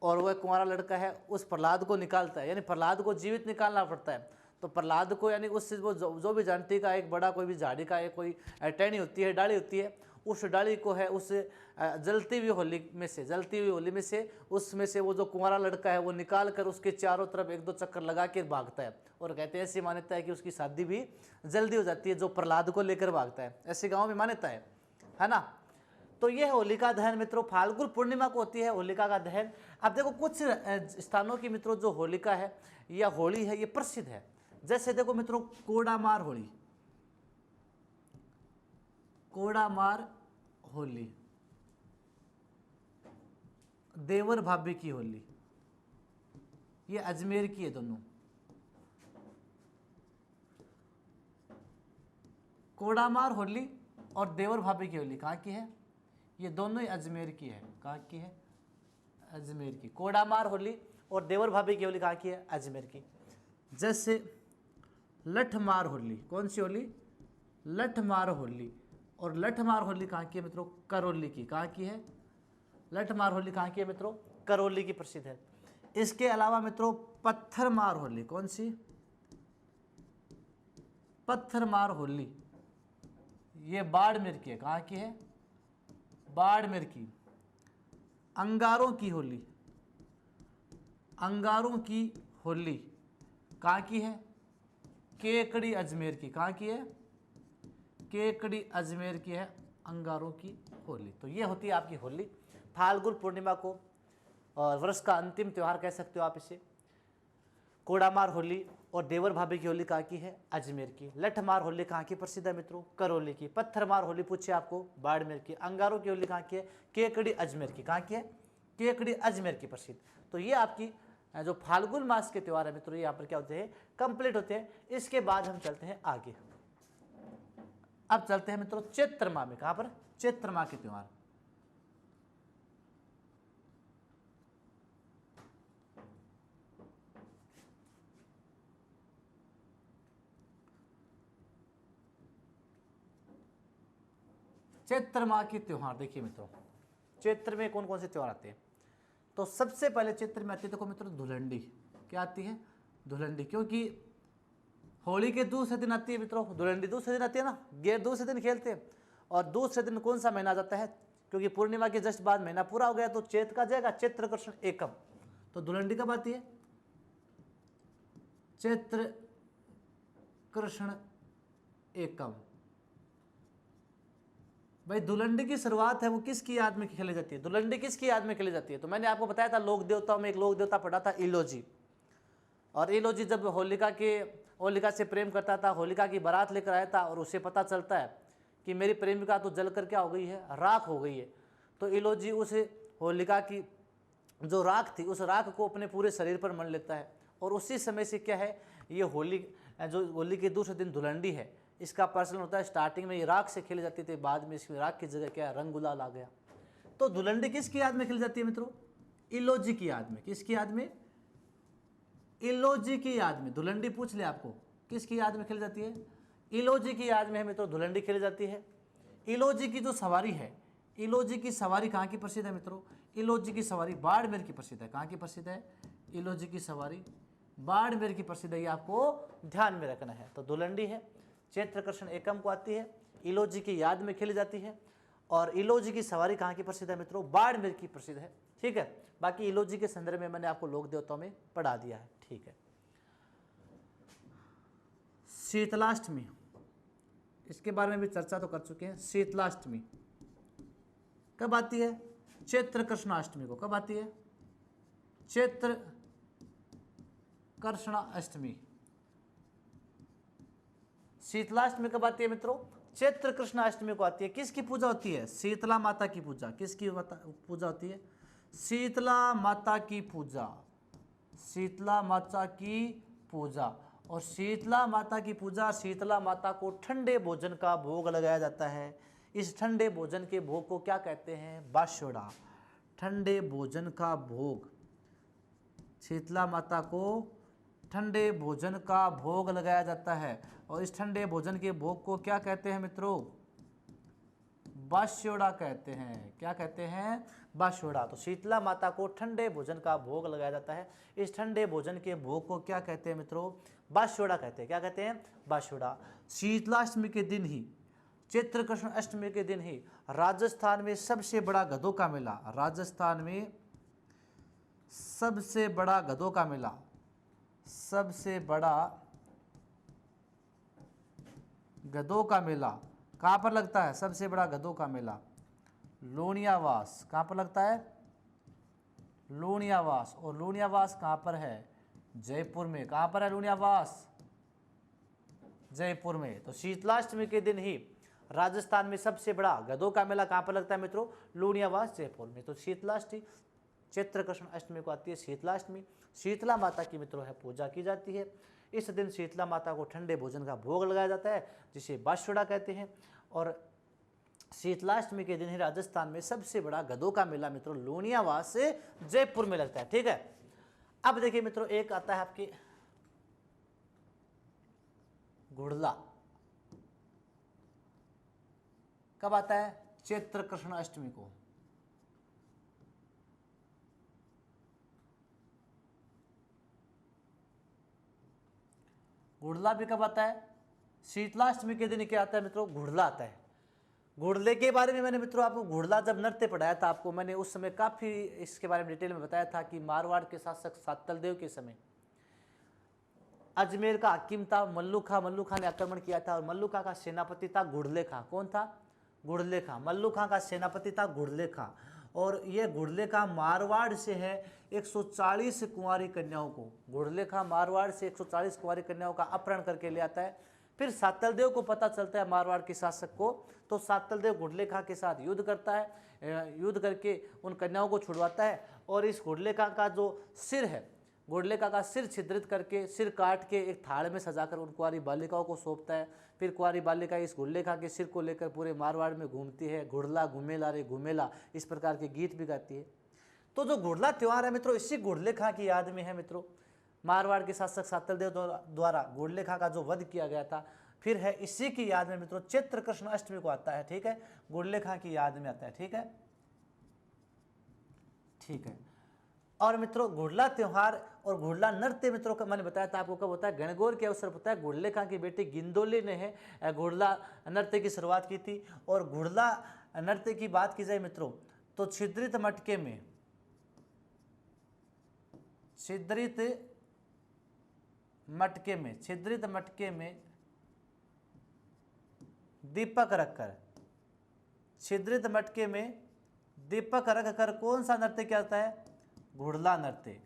और वह कुंवारा लड़का है उस प्रहलाद को निकालता है, यानी प्रहलाद को जीवित निकालना पड़ता है। तो प्रहलाद को यानी उससे वो जो भी जानती का एक बड़ा कोई भी झाड़ी का एक कोई टहनी होती है, डाली होती है, उस डाली को है उस जलती हुई होली में से उसमें से वो जो कुंवारा लड़का है वो निकाल कर उसके चारों तरफ एक दो चक्कर लगा के भागता है। और कहते हैं ऐसी मान्यता है कि उसकी शादी भी जल्दी हो जाती है जो प्रहलाद को लेकर भागता है, ऐसे गाँव में मान्यता है ना। तो ये होलिका दहन मित्रों फाल्गुन पूर्णिमा को होती है होलिका का दहन। अब देखो कुछ स्थानों की मित्रों जो होलिका है या होली है ये प्रसिद्ध है। जैसे देखो मित्रों कोडामार होली, कोडामार होली, देवर भाभी की होली, ये अजमेर की है दोनों। कोडामार होली और देवर भाभी की होली कहाँ की है, ये दोनों ही अजमेर की है। कहाँ की है, अजमेर की। कोडामार होली और देवर भाभी की होली कहाँ की है, अजमेर की। जैसे लठमार होली, कौन सी होली, लठमार होली। और लठमार होली कहाँ की है मित्रों, करौली की। कहाँ की है, लठमार होली कहाँ की है मित्रों, करौली की प्रसिद्ध है। इसके अलावा मित्रों पत्थरमार होली, कौन सी, पत्थरमार होली, ये बाड़मेर की है। कहाँ की है, बाड़मेर की। अंगारों की होली, अंगारों की होली कहाँ की है, केकड़ी अजमेर की, कहाँ की है? केकड़ी अजमेर की है अंगारों की होली। तो ये होती है आपकी होली। फाल्गुन पूर्णिमा को और वर्ष का अंतिम त्यौहार कह सकते हो आप इसे। कोड़ामार होली और देवर भाभी की होली कहाँ की है? अजमेर की। लठमार होली कहाँ की प्रसिद्ध है मित्रों? करौली की। पत्थरमार होली पूछे आपको, बाड़मेर की। अंगारों की होली कहाँ की है? केकड़ी अजमेर की। कहाँ की है? केकड़ी अजमेर की प्रसिद्ध। तो ये आपकी जो फाल्गुन मास के त्यौहार है मित्रों, यहाँ पर क्या होते हैं? कंप्लीट होते हैं। इसके बाद हम चलते हैं आगे। अब चलते हैं मित्रों चैत्र माह में। कहाँ पर? चैत्र माह के त्यौहार। चैत्र माह के त्यौहार देखिए मित्रों, चैत्र में कौन कौन से त्यौहार आते हैं? तो सबसे पहले चैत्र में आती है, देखो मित्रों, धुलंडी। क्या आती है? धुलंडी। क्योंकि होली के दूसरे दिन आती है मित्रों, धुलंडी दूसरे दिन आती है ना, गेर दूसरे दिन खेलते हैं। और दूसरे दिन कौन सा महीना आ जाता है? क्योंकि पूर्णिमा के जस्ट बाद महीना पूरा हो गया तो चैत्र का जाएगा, चैत्र कृष्ण एकम। तो धुलंडी कब आती है? चैत्र कृष्ण एकम। भाई धुलंडी की शुरुआत है वो किसकी याद में खेली जाती है? धुलंडी किसकी याद में खेली जाती है? तो मैंने आपको बताया था लोक देवताओं में एक लोक देवता पढ़ा था, इलोजी। और इलोजी जब होलिका से प्रेम करता था, होलिका की बारात लेकर आया था और उसे पता चलता है कि मेरी प्रेमिका तो जलकर क्या हो गई है? राख हो गई है। तो इलोजी उस होलिका की जो राख थी, उस राख को अपने पूरे शरीर पर मल लेता है। और उसी समय से क्या है, ये होली जो होली के दूसरे दिन धुलंडी है, इसका प्रचलन होता है। स्टार्टिंग में ये राख से खेली जाती थी, बाद में इसकी राख की जगह क्या है? रंग गुलाल आ गया। तो धुलंडी किसकी याद में खेली जाती है मित्रों? इलोजी की याद में। किसकी याद में? इलोजी की याद में। धुलंडी पूछ ले आपको किसकी याद में खेली जाती है? इलोजी की याद में है मित्रों धुलंडी खेली जाती है। इलोजी की जो सवारी है, इलोजी की सवारी कहाँ की प्रसिद्ध है मित्रों? इलोजी की सवारी बाड़मेर की प्रसिद्ध है। कहाँ की प्रसिद्ध है? इलोजी की सवारी बाड़मेर की प्रसिद्ध है, ये आपको ध्यान में रखना है। तो धुलंडी है, चैत्र कृष्ण एकम को आती है, इलोजी की याद में खेली जाती है। और इलोजी की सवारी कहाँ की प्रसिद्ध है मित्रों? बाड़मेर की प्रसिद्ध है। ठीक है, बाकी इलोजी के संदर्भ में मैंने आपको लोक देवताओं में पढ़ा दिया है। ठीक है, शीतलाष्टमी, इसके बारे में भी चर्चा तो कर चुके हैं। शीतलाष्टमी कब आती है? चैत्र कृष्णाष्टमी को। कब आती है? चैत्र कृष्णाष्टमी। शीतलाष्टमी कब आती है मित्रों? चैत्र कृष्णाष्टमी को आती है। किसकी पूजा होती है? शीतला माता की पूजा। किसकी पूजा होती है? शीतला माता की पूजा। शीतला माता की पूजा। और शीतला माता की पूजा, शीतला माता को ठंडे भोजन का भोग लगाया जाता है। इस ठंडे भोजन के भोग को क्या कहते हैं? बाशोड़ा। ठंडे भोजन का भोग, शीतला माता को ठंडे भोजन का भोग लगाया जाता है। और इस ठंडे भोजन के भोग को क्या कहते हैं मित्रों? बाशोड़ा कहते हैं। क्या कहते हैं? बाशोड़ा। तो शीतला माता को ठंडे भोजन का भोग लगाया जाता है। इस ठंडे भोजन के भोग को क्या कहते हैं मित्रों? बाशोड़ा कहते हैं। क्या कहते हैं? बाशोड़ा। शीतलाष्टमी के दिन ही, चैत्र कृष्ण अष्टमी के दिन ही राजस्थान में सबसे बड़ा गधों का मेला, राजस्थान में सबसे बड़ा गधों का मेला, सबसे बड़ा गधों का मेला कहाँ पर लगता है? सबसे बड़ा गधों का मेला लूणियावास। कहाँ पर लगता है? लूणियावास। और लूणियावास कहाँ पर है? जयपुर में। कहाँ पर है लूणियावास? जयपुर में। तो शीतलाष्टमी के दिन ही राजस्थान में सबसे बड़ा गधों का मेला कहाँ पर लगता है मित्रों? लूणियावास, जयपुर में। तो शीतलाष्टमी, चैत्र कृष्ण अष्टमी को आती है शीतलाष्टमी। शीतला माता की मित्रों है पूजा की जाती है। इस दिन शीतला माता को ठंडे भोजन का भोग लगाया जाता है, जिसे बाशोड़ा कहते हैं। और शीतलाष्टमी के दिन ही राजस्थान में सबसे बड़ा गधों का मेला मित्रों लूणियावास से जयपुर में लगता है। ठीक है, अब देखिए मित्रों, एक आता है आपकी घुड़ला। कब आता है? चैत्र कृष्ण अष्टमी को। घुड़ला भी कब आता है? शीतलाष्टमी के दिन क्या आता है मित्रों? घुड़ला आता है। घुड़ले के बारे में मैंने मित्रों आपको घुड़ला जब नृत्य पढ़ाया था आपको, मैंने उस समय काफ़ी इसके बारे में डिटेल में बताया था कि मारवाड़ के शासक सातल देव के समय अजमेर का हाकिम था मल्लू खां, मल्लू खां ने आक्रमण किया था। और मल्लू खां का सेनापति था गुड़ले खां। कौन था? गुड़ले खां। मल्लू खां का सेनापति था गुड़ले खां। और ये गुड़ले खां मारवाड़ से है 140 कुंवारी कन्याओं को, गुड़ले खां मारवाड़ से 140 कुंवारी कन्याओं का अपहरण करके ले आता है। फिर सातलदेव को पता चलता है मारवाड़ के शासक को, तो सातलदेव गुड़ले खां के साथ युद्ध करता है, युद्ध करके उन कन्याओं को छुड़वाता है। और इस गुड़ले खां का जो सिर है, गुड़ले खां का सिर छिद्रित करके, सिर काट के एक थाल में सजाकर उन कुंवारी बालिकाओं को सौंपता है। फिर कुंवारी बालिका इस गुड़ले खां के सिर को लेकर पूरे मारवाड़ में घूमती है, गुड़ला घुमेला रे घुमेला, इस प्रकार के गीत भी गाती है। तो जो गुड़ला त्यौहार है मित्रों, इसी गुड़ले खां की याद में है मित्रों। मारवाड़ के शासक सातलदेव द्वारा गुड़ले खां का जो वध किया गया था, फिर है इसी की याद में मित्रों चैत्र कृष्ण अष्टमी को आता है। ठीक है, गुड़ले खां की याद में आता है। ठीक है, ठीक है। और मित्रों गुड़ला त्योहार और गुड़ला नृत्य मित्रों का मैंने बताया था आपको कब होता है? गणगौर के अवसर होता है। गुड़ले खां की बेटी गिंदोली ने है गुड़ला नृत्य की शुरुआत की थी। और गुड़ला नृत्य की बात की जाए मित्रों, तो छिद्रित मटके में, छिद्रित मटके में दीपक रखकर, छिद्रित मटके में दीपक रखकर कौन सा नृत्य किया जाता है? गुड़ला नृत्य।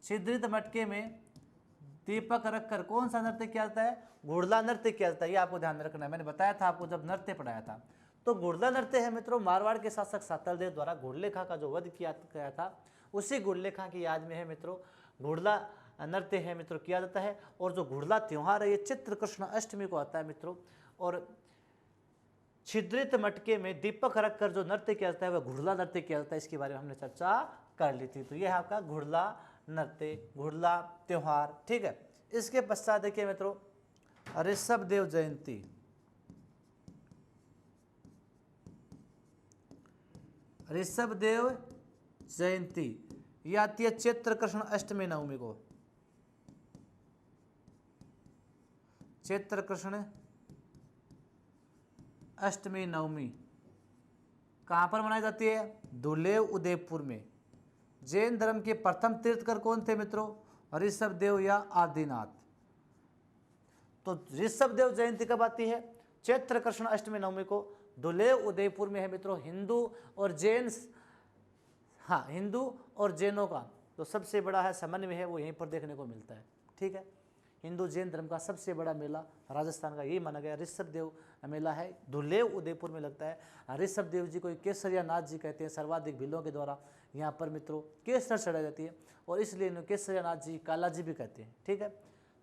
छिद्रित मटके में दीपक रखकर कौन सा नृत्य किया जाता है? गुड़ला नृत्य किया जाता है। ये आपको ध्यान रखना है, मैंने बताया था आपको जब नृत्य पढ़ाया था। तो गुड़ला नृत्य है मित्रों मारवाड़ के शासक सातलदेव द्वारा गुड़ले खां का जो वध किया गया था, उसी गुड़ले खां की याद में है मित्रों गुड़ला नृत्य है मित्रों किया जाता है। और जो गुड़ला त्योहार है ये चित्र कृष्ण अष्टमी को आता है मित्रों। और छिद्रित मटके में दीपक रखकर जो नृत्य किया जाता है वह गुड़ला नृत्य किया जाता है। इसके बारे में हमने चर्चा कर ली थी। तो यह है आपका गुड़ला नृत्य, गुड़ला त्योहार। ठीक है, इसके पश्चात देखिए मित्रों ऋषभ देव जयंती। ऋषभ देव जयंती यह आती है चैत्र कृष्ण अष्टमी नवमी को। चैत्र कृष्ण अष्टमी नवमी कहाँ पर मनाई जाती है? दुलेव उदयपुर में। जैन धर्म के प्रथम तीर्थकर कौन थे मित्रों? ऋषभ देव या आदिनाथ। तो ऋषभ देव जयंती कब आती है? चैत्र कृष्ण अष्टमी नवमी को दुलेव उदयपुर में है मित्रों। हिंदू और जैन, हाँ हिंदू और जैनों का तो सबसे बड़ा है समन्वय है वो यहीं पर देखने को मिलता है। ठीक है, हिंदू जैन धर्म का सबसे बड़ा मेला राजस्थान का यही माना गया ऋषभ देव मेला है, दुलेव उदयपुर में लगता है। ऋषभ देव जी को केसरिया नाथ जी कहते हैं। सर्वाधिक भीलों के द्वारा यहाँ पर मित्रों केसर चढ़ाई जाती है और इसलिए इन्हें केसरिया नाथ जी, काला जी भी कहते हैं। ठीक है,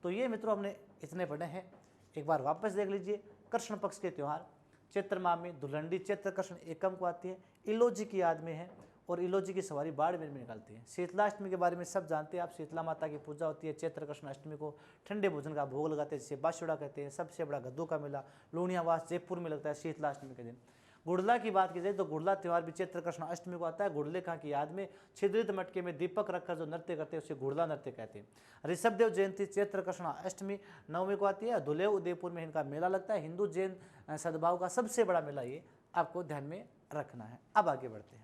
तो ये मित्रों हमने इतने पढ़े हैं। एक बार वापस देख लीजिए। कृष्ण पक्ष के त्यौहार चैत्र माह में दुलंडी चैत्र कृष्ण एकम को आती है, इलोजी की याद में है और इलोजी की सवारी बाड़मेर में निकालती है। शीतलाष्टमी के बारे में सब जानते हैं आप। शीतला माता की पूजा होती है चैत्र कृष्ण अष्टमी को। ठंडे भोजन का भोग लगाते हैं जिसे बाशुड़ा कहते हैं। सबसे बड़ा गद्दों का मेला लूणियावास जयपुर में लगता है शीतलाष्टमी के दिन। गुड़ला की बात की जाए तो गुड़ला त्यौहार भी चैत्र कृष्ण अष्टमी को आता है। गुड़ले खां की याद में छिद्रित मटके में दीपक रखकर जो नृत्य करते हैं उसे गुड़ला नृत्य कहते हैं। ऋषभ देव जयंती चैत्र कृष्ण अष्टमी नवमी को आती है। दुलेव उदयपुर में इनका मेला लगता है। हिंदू जैन सद्भाव का सबसे बड़ा मेला ये आपको ध्यान में रखना है। अब आगे बढ़ते हैं।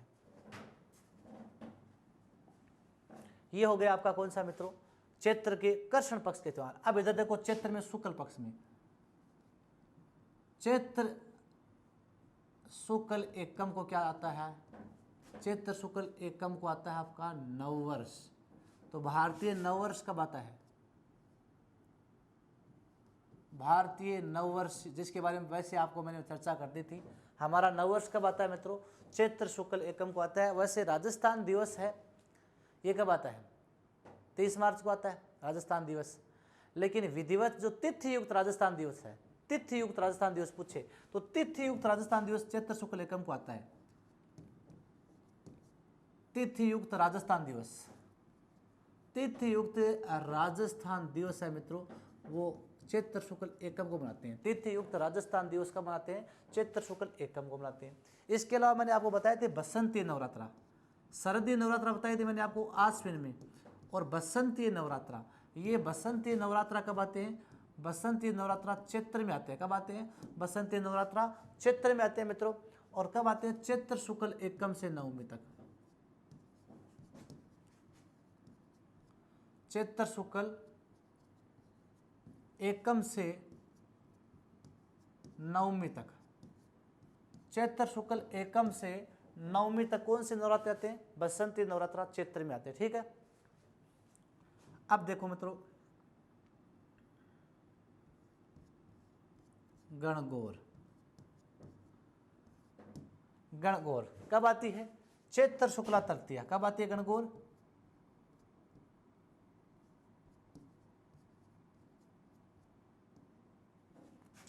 ये हो गया आपका कौन सा मित्रों? चैत्र के कृष्ण पक्ष के त्यौहार। अब इधर देखो चैत्र में शुक्ल पक्ष में, चैत्र शुक्ल एकम को क्या आता है? चैत्र शुक्ल एकम को आता है आपका नववर्ष। तो भारतीय नववर्ष कब आता है? भारतीय नववर्ष जिसके बारे में वैसे आपको मैंने चर्चा कर दी थी, हमारा नववर्ष कब आता है मित्रों? चैत्र शुक्ल एकम को आता है। वैसे राजस्थान दिवस है, ये कब आता है? 23 मार्च को आता है राजस्थान दिवस। लेकिन विधिवत जो तिथि युक्त राजस्थान दिवस है, तिथि युक्त राजस्थान दिवस पूछे तो तिथि युक्त राजस्थान दिवस चैत्र शुक्ल एकम को आता है। तिथि युक्त राजस्थान दिवस, तिथि युक्त राजस्थान दिवस है मित्रों, वो चैत्र शुक्ल एकम को मनाते हैं। तिथि युक्त राजस्थान दिवस कब मनाते हैं? चैत्र शुक्ल एकम को मनाते हैं। इसके अलावा मैंने आपको बताए थे बसंती नवरात्रा, शरदीय नवरात्रा बताई थी मैंने आपको आश्विन में, और बसंती नवरात्रा। ये बसंती नवरात्रा कब आते हैं? बसंती नवरात्रा चैत्र में आते हैं। कब आते हैं? बसंती नवरात्रा चैत्र में आते हैं मित्रों। और कब आते हैं? चैत्र शुक्ल एकम से नवमी तक। चैत्र शुक्ल एकम से नवमी तक, चैत्र शुक्ल एकम से नवमी तक कौन से नवरात्र आते हैं? बसंती नवरात्र चैत्र में आते हैं। ठीक है, अब देखो मित्रों, गणगौर, गणगौर कब आती है? चैत्र शुक्ला तृतीया। कब आती है गणगौर?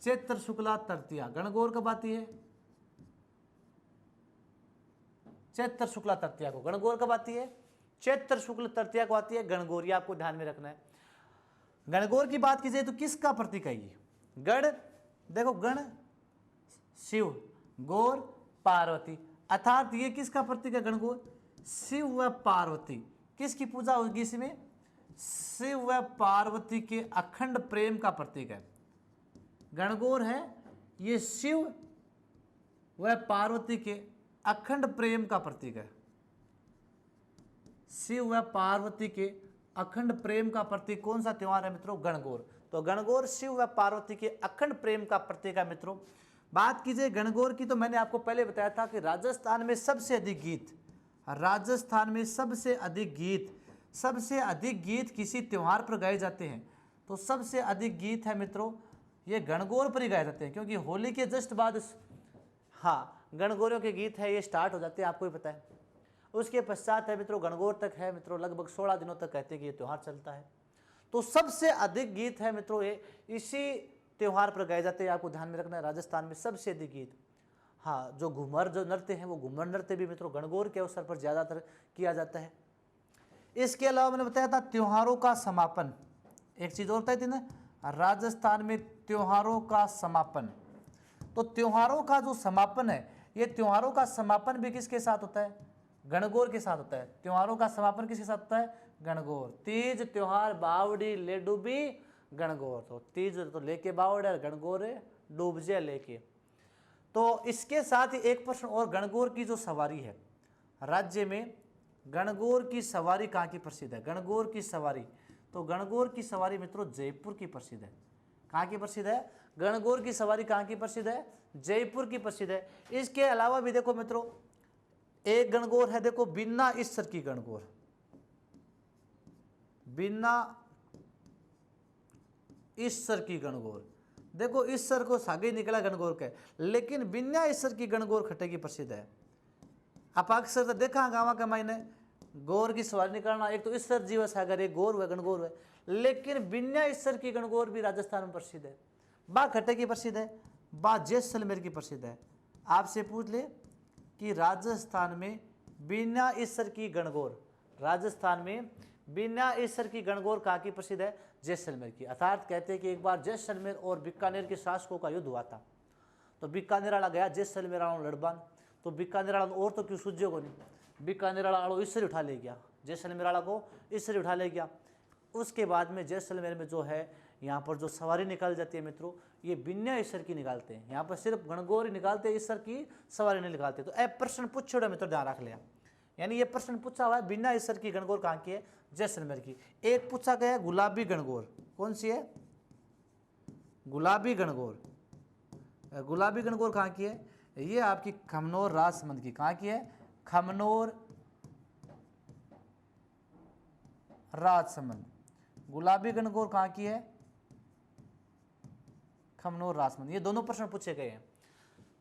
चैत्र शुक्ला तृतीया। गणगौर कब आती है? चैत्र शुक्ला तृतीया को। गणगौर कब आती है? चैत्र शुक्ल तृतीया को आती है गणगौर। ये आपको ध्यान में रखना है। गणगौर की बात कीजिए तो किसका प्रतीक है ये? गण, देखो गण शिव, गौर पार्वती, अर्थात ये किसका प्रतीक है? गणगौर शिव व पार्वती। किसकी पूजा होगी इसमें? शिव व पार्वती के अखंड प्रेम का प्रतीक है। गणगौर है ये शिव व पार्वती के अखंड प्रेम का प्रतीक है। शिव व पार्वती के अखंड प्रेम का प्रतीक कौन सा त्योहार है मित्रों? गणगौर। तो गणगौर शिव व पार्वती के अखंड प्रेम का प्रतीक है मित्रों। बात कीजिए गणगौर की तो मैंने आपको पहले बताया था कि राजस्थान में सबसे अधिक गीत, राजस्थान में सबसे अधिक गीत किसी त्योहार पर गाए जाते हैं तो सबसे अधिक गीत है मित्रों ये गणगौर पर ही गाए जाते हैं, क्योंकि होली के जस्ट बाद, हाँ, गणगौरों के गीत है ये स्टार्ट हो जाते हैं, आपको भी पता है। उसके पश्चात है मित्रों गणगौर तक है मित्रों, लगभग 16 दिनों तक कहते हैं कि ये त्यौहार चलता है। तो सबसे अधिक गीत है मित्रों ये इसी त्यौहार पर गाए जाते हैं, आपको ध्यान में रखना है। राजस्थान में सबसे अधिक गीत, हाँ, जो घूमर जो नृत्य हैं वो घूमर नृत्य भी मित्रों गणगौर के अवसर पर ज़्यादातर किया जाता है। इसके अलावा मैंने बताया था त्योहारों का समापन, एक चीज़ और बताई थी ना, राजस्थान में त्योहारों का समापन। तो त्योहारों का जो समापन है, ये त्योहारों का समापन भी किसके साथ होता है? गणगौर के साथ होता है। त्योहारों का समापन किसके साथ होता है? गणगौर। तीज त्योहार बावड़ी ले डूबी गणगौर। तो तीज तो लेके बावड़ है, गणगौर डूबजे लेके। तो इसके साथ ही एक प्रश्न और, गणगौर की जो सवारी है राज्य में, गणगौर की सवारी कहाँ की प्रसिद्ध है? गणगौर की सवारी, तो गणगौर की सवारी मित्रों जयपुर की प्रसिद्ध है। कहाँ की प्रसिद्ध है? गणगौर की सवारी कहाँ की प्रसिद्ध है? जयपुर की प्रसिद्ध है। इसके अलावा भी देखो मित्रों एक गणगौर है, देखो बिन्ना ईसर की गणगौर, बिन्ना ईसर की गणगौर। देखो ईसर को सागे निकला गणगौर के, लेकिन बिन्ना ईसर की गणगौर खट्टे की प्रसिद्ध है। आप अक्सर तो देखा गाँव के मायने गौर की सवारी निकालना, एक तो ईसर जीव सागर, एक गौर हुआ गणगौर है, लेकिन बिन्ना ईसर की गणगौर भी राजस्थान में प्रसिद्ध है। बा खट्टे की प्रसिद्ध है, बा जैसलमेर की प्रसिद्ध है। आपसे पूछ ले कि राजस्थान में बिन्ना ईसर की गणगौर, राजस्थान में बिन्ना ईसर की गणगौर कहाँ की प्रसिद्ध है? जैसलमेर की। अर्थात कहते हैं कि एक बार जैसलमेर और बीकानेर के शासकों का युद्ध हुआ था, तो बीकानेर वाला गया जैसलमेर वालों लड़बान, तो बीकानेर वाला और तो क्यों सूझे को नहीं, बीकानेर वाला ईसर उठा ले गया, जैसलमेर वाला को ईसर उठा ले गया। उसके बाद में जैसलमेर में जो है यहाँ पर जो सवारी निकाली जाती है मित्रों, ये बिन्ना ईसर की निकालते हैं। यहाँ पर सिर्फ गणगौर ही निकालते हैं, ईसर की सवारी नहीं निकालते। तो ए प्रश्न पूछो मित्रों, ध्यान रख लिया, यानी ये प्रश्न पूछा हुआ है बिन्ना ईसर की गणगौर कहाँ की है? जैसलमेर की। एक पूछा गया है गुलाबी गणगौर, कौन सी है? गुलाबी गणगौर। गुलाबी गणगौर कहाँ की है? ये आपकी खमनोर राजसमंद की। कहाँ की है? खमनोर राजसमंद। गुलाबी गणगौर कहाँ की है? खमनोर राजसमंद। ये दोनों प्रश्न पूछे गए हैं।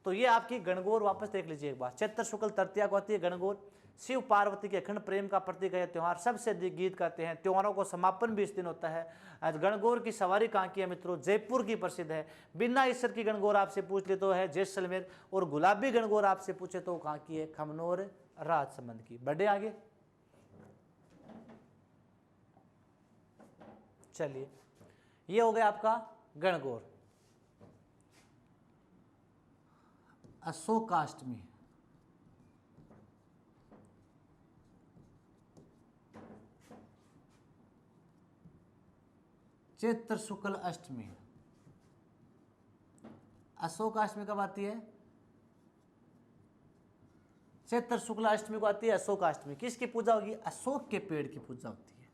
तो ये आपकी गणगौर वापस देख लीजिए एक बार। चैत्र शुक्ल तृतीया को आती है गणगौर, शिव पार्वती के अखंड प्रेम का प्रतीक है त्योहार, सबसे अधिक गीत गाते हैं, त्योहारों को समापन भी इस दिन होता है। आज गणगौर की सवारी कहाँ की है मित्रों? जयपुर की प्रसिद्ध है। बिन्ना ईसर की गणगौर आपसे पूछ ले तो है जैसलमेर, और गुलाबी गणगौर आपसे पूछे तो कहाँ की है? खमनोर राजसमंद की। बढ़े आगे, चलिए, ये हो गया आपका गणगौर। अशोकाष्टमी, चैत्र शुक्ल अष्टमी। अशोकाष्टमी कब आती है? चैत्र शुक्ल अष्टमी को आती है अशोकाष्टमी। किसकी पूजा होगी? अशोक के पेड़ की पूजा होती है।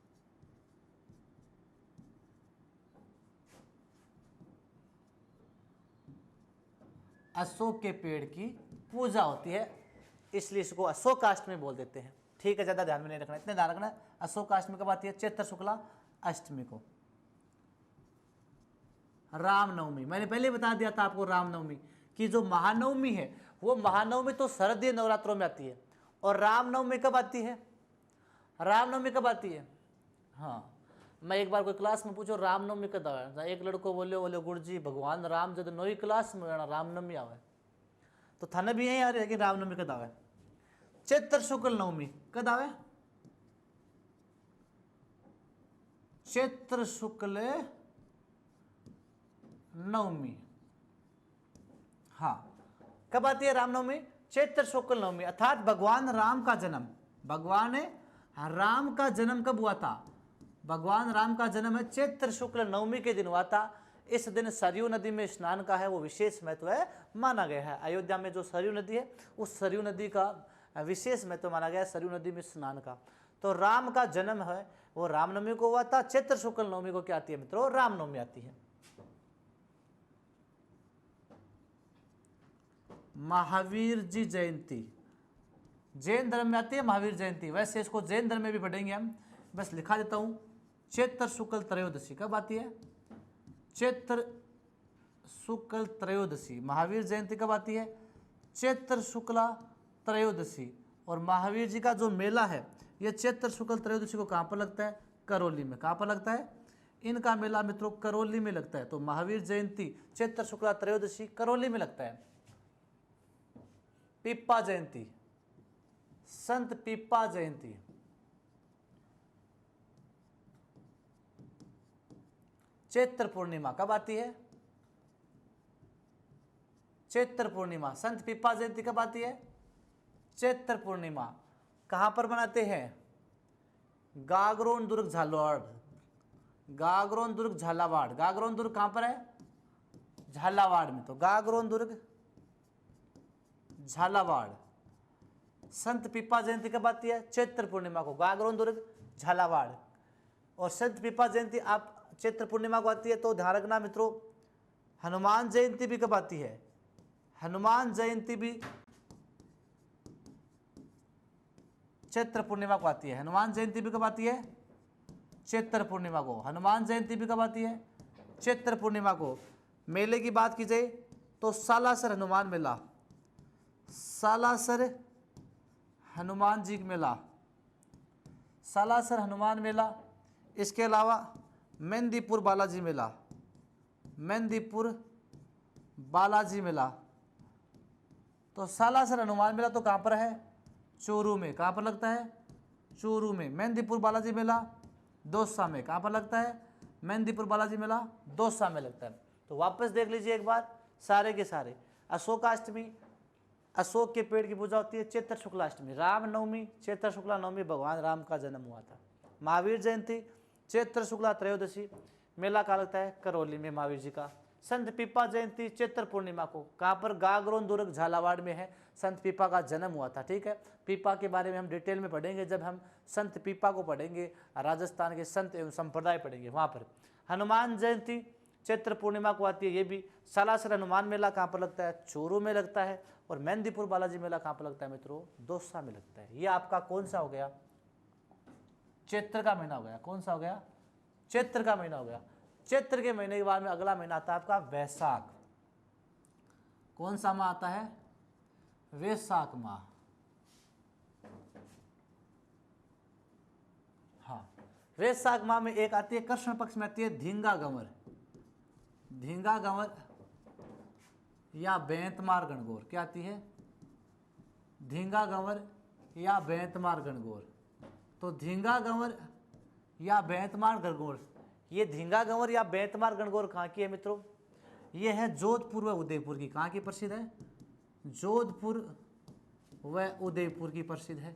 अशोक के पेड़ की पूजा होती है, इसलिए इसको अशोकाष्टमी बोल देते हैं। ठीक है, ज़्यादा ध्यान में नहीं रखना, इतने ध्यान रखना। अशोकाष्टमी कब आती है? चैत्र शुक्ला अष्टमी को। रामनवमी, मैंने पहले बता दिया था आपको रामनवमी कि जो महानवमी है वो महानवमी तो शरदीय नवरात्रों में आती है, और रामनवमी कब आती है? रामनवमी कब आती है? हाँ, मैं एक बार कोई क्लास में पूछो रामनवमी कब आवे, एक लड़को बोले गुरु जी भगवान राम जब नौवीं क्लास में रामनवमी आवे, तो थाने भी यही आ रही है कि रामनवमी कब आवे? चैत्र शुक्ल नवमी कब आवे? चैत्र शुक्ल नवमी। हाँ, कब आती है रामनवमी? चैत्र शुक्ल नवमी, अर्थात भगवान राम का जन्म, भगवान राम का जन्म कब हुआ था? भगवान राम का जन्म है चैत्र शुक्ल नवमी के दिन हुआ था। इस दिन सरयू नदी में स्नान का है वो विशेष महत्व है माना गया है। अयोध्या में जो सरयू नदी है उस सरयू नदी का विशेष महत्व माना गया है, सरयू नदी में स्नान का। तो राम का जन्म है वो रामनवमी को हुआ था। चैत्र शुक्ल नवमी को क्या आती है मित्रों? रामनवमी आती है। महावीर जी जयंती जैन धर्म में आती है, महावीर जयंती। वैसे इसको जैन धर्म में भी पढ़ेंगे हम, बस लिखा देता हूं। चैत्र शुक्ल त्रयोदशी कब आती है? चैत्र शुक्ल त्रयोदशी। महावीर जयंती कब आती है? चैत्र शुक्ला त्रयोदशी। और महावीर जी का जो मेला है ये चैत्र शुक्ल त्रयोदशी को कहाँ पर लगता है? करौली में। कहाँ पर लगता है? इनका मेला मित्रों करौली में लगता है। तो महावीर जयंती चैत्र शुक्ला त्रयोदशी करौली में लगता है। पीपा जयंती, संत पीपा जयंती चैत्र पूर्णिमा कब आती है? चैत्र पूर्णिमा। संत पीपा जयंती कब आती है? चैत्र पूर्णिमा। कहां पर मनाते हैं? गागरोन दुर्ग झालावाड़। गागरोन दुर्ग झालावाड़। गागरोन दुर्ग कहां पर है? झालावाड़ में। तो गागरोन दुर्ग झालावाड़। संत पीपा जयंती कब आती है? चैत्र पूर्णिमा को। गागरोन दुर्ग झालावाड़। और संत पीपा जयंती आप चैत्र पूर्णिमा को आती है। तो ध्यान रखना मित्रों, हनुमान जयंती भी कब आती है? हनुमान जयंती भी चैत्र पूर्णिमा को आती है। हनुमान जयंती भी कब आती है? चैत्र पूर्णिमा को। हनुमान जयंती भी कब आती है? चैत्र पूर्णिमा को। मेले की बात की जाए तो सालासर हनुमान मेला, सालासर हनुमान जी मेला, सालासर हनुमान मेला। इसके अलावा मेहंदीपुर बालाजी मेला, मेहंदीपुर बालाजी मेला। तो सालासर हनुमान मेला तो कहाँ पर है? चूरू में। कहाँ पर लगता है? चूरू में। मेहंदीपुर बालाजी मेला दौसा में। कहाँ पर लगता है? मेहंदीपुर बालाजी मेला दौसा में लगता है। तो वापस देख लीजिए एक बार सारे के सारे। अशोकाष्टमी, अशोक के पेड़ की पूजा होती है। चैत्र शुक्लाष्टमी, रामनवमी, चैत्र शुक्ला नवमी भगवान राम का जन्म हुआ था। महावीर जयंती चैत्र शुक्ला त्रयोदशी, मेला कहाँ लगता है? करौली में महावीर जी का। संत पीपा जयंती चैत्र पूर्णिमा को। कहाँ पर? गागरोन दुर्ग झालावाड़ में है। संत पीपा का जन्म हुआ था। ठीक है, पीपा के बारे में हम डिटेल में पढ़ेंगे जब हम संत पीपा को पढ़ेंगे, राजस्थान के संत एवं संप्रदाय पढ़ेंगे वहाँ पर। हनुमान जयंती चैत्र पूर्णिमा को आती है ये भी। सालासर हनुमान मेला कहाँ पर लगता है? चूरू में लगता है। और मेहंदीपुर बालाजी मेला कहाँ पर लगता है मित्रों? दौसा में लगता है। ये आपका कौन सा हो गया? चैत्र का महीना हो गया। कौन सा हो गया? चैत्र का महीना हो गया। चैत्र के महीने के बाद में अगला महीना आता है आपका वैशाख। कौन सा माह आता है? वैशाख माह। हाँ, वैशाख माह में एक आती है, कृष्ण पक्ष में आती है धींगा गंवर। धींगा गंवर या बेंतमार गणगौर। क्या आती है? धींगा गंवर या बेंतमार गणगौर। तो धींगा गंवर या बेंतमार गणगौर, ये धींगा गंवर या बेंतमार गणगौर कहाँ की है मित्रों? ये है जोधपुर व उदयपुर की। कहाँ की प्रसिद्ध है? जोधपुर व उदयपुर की प्रसिद्ध है।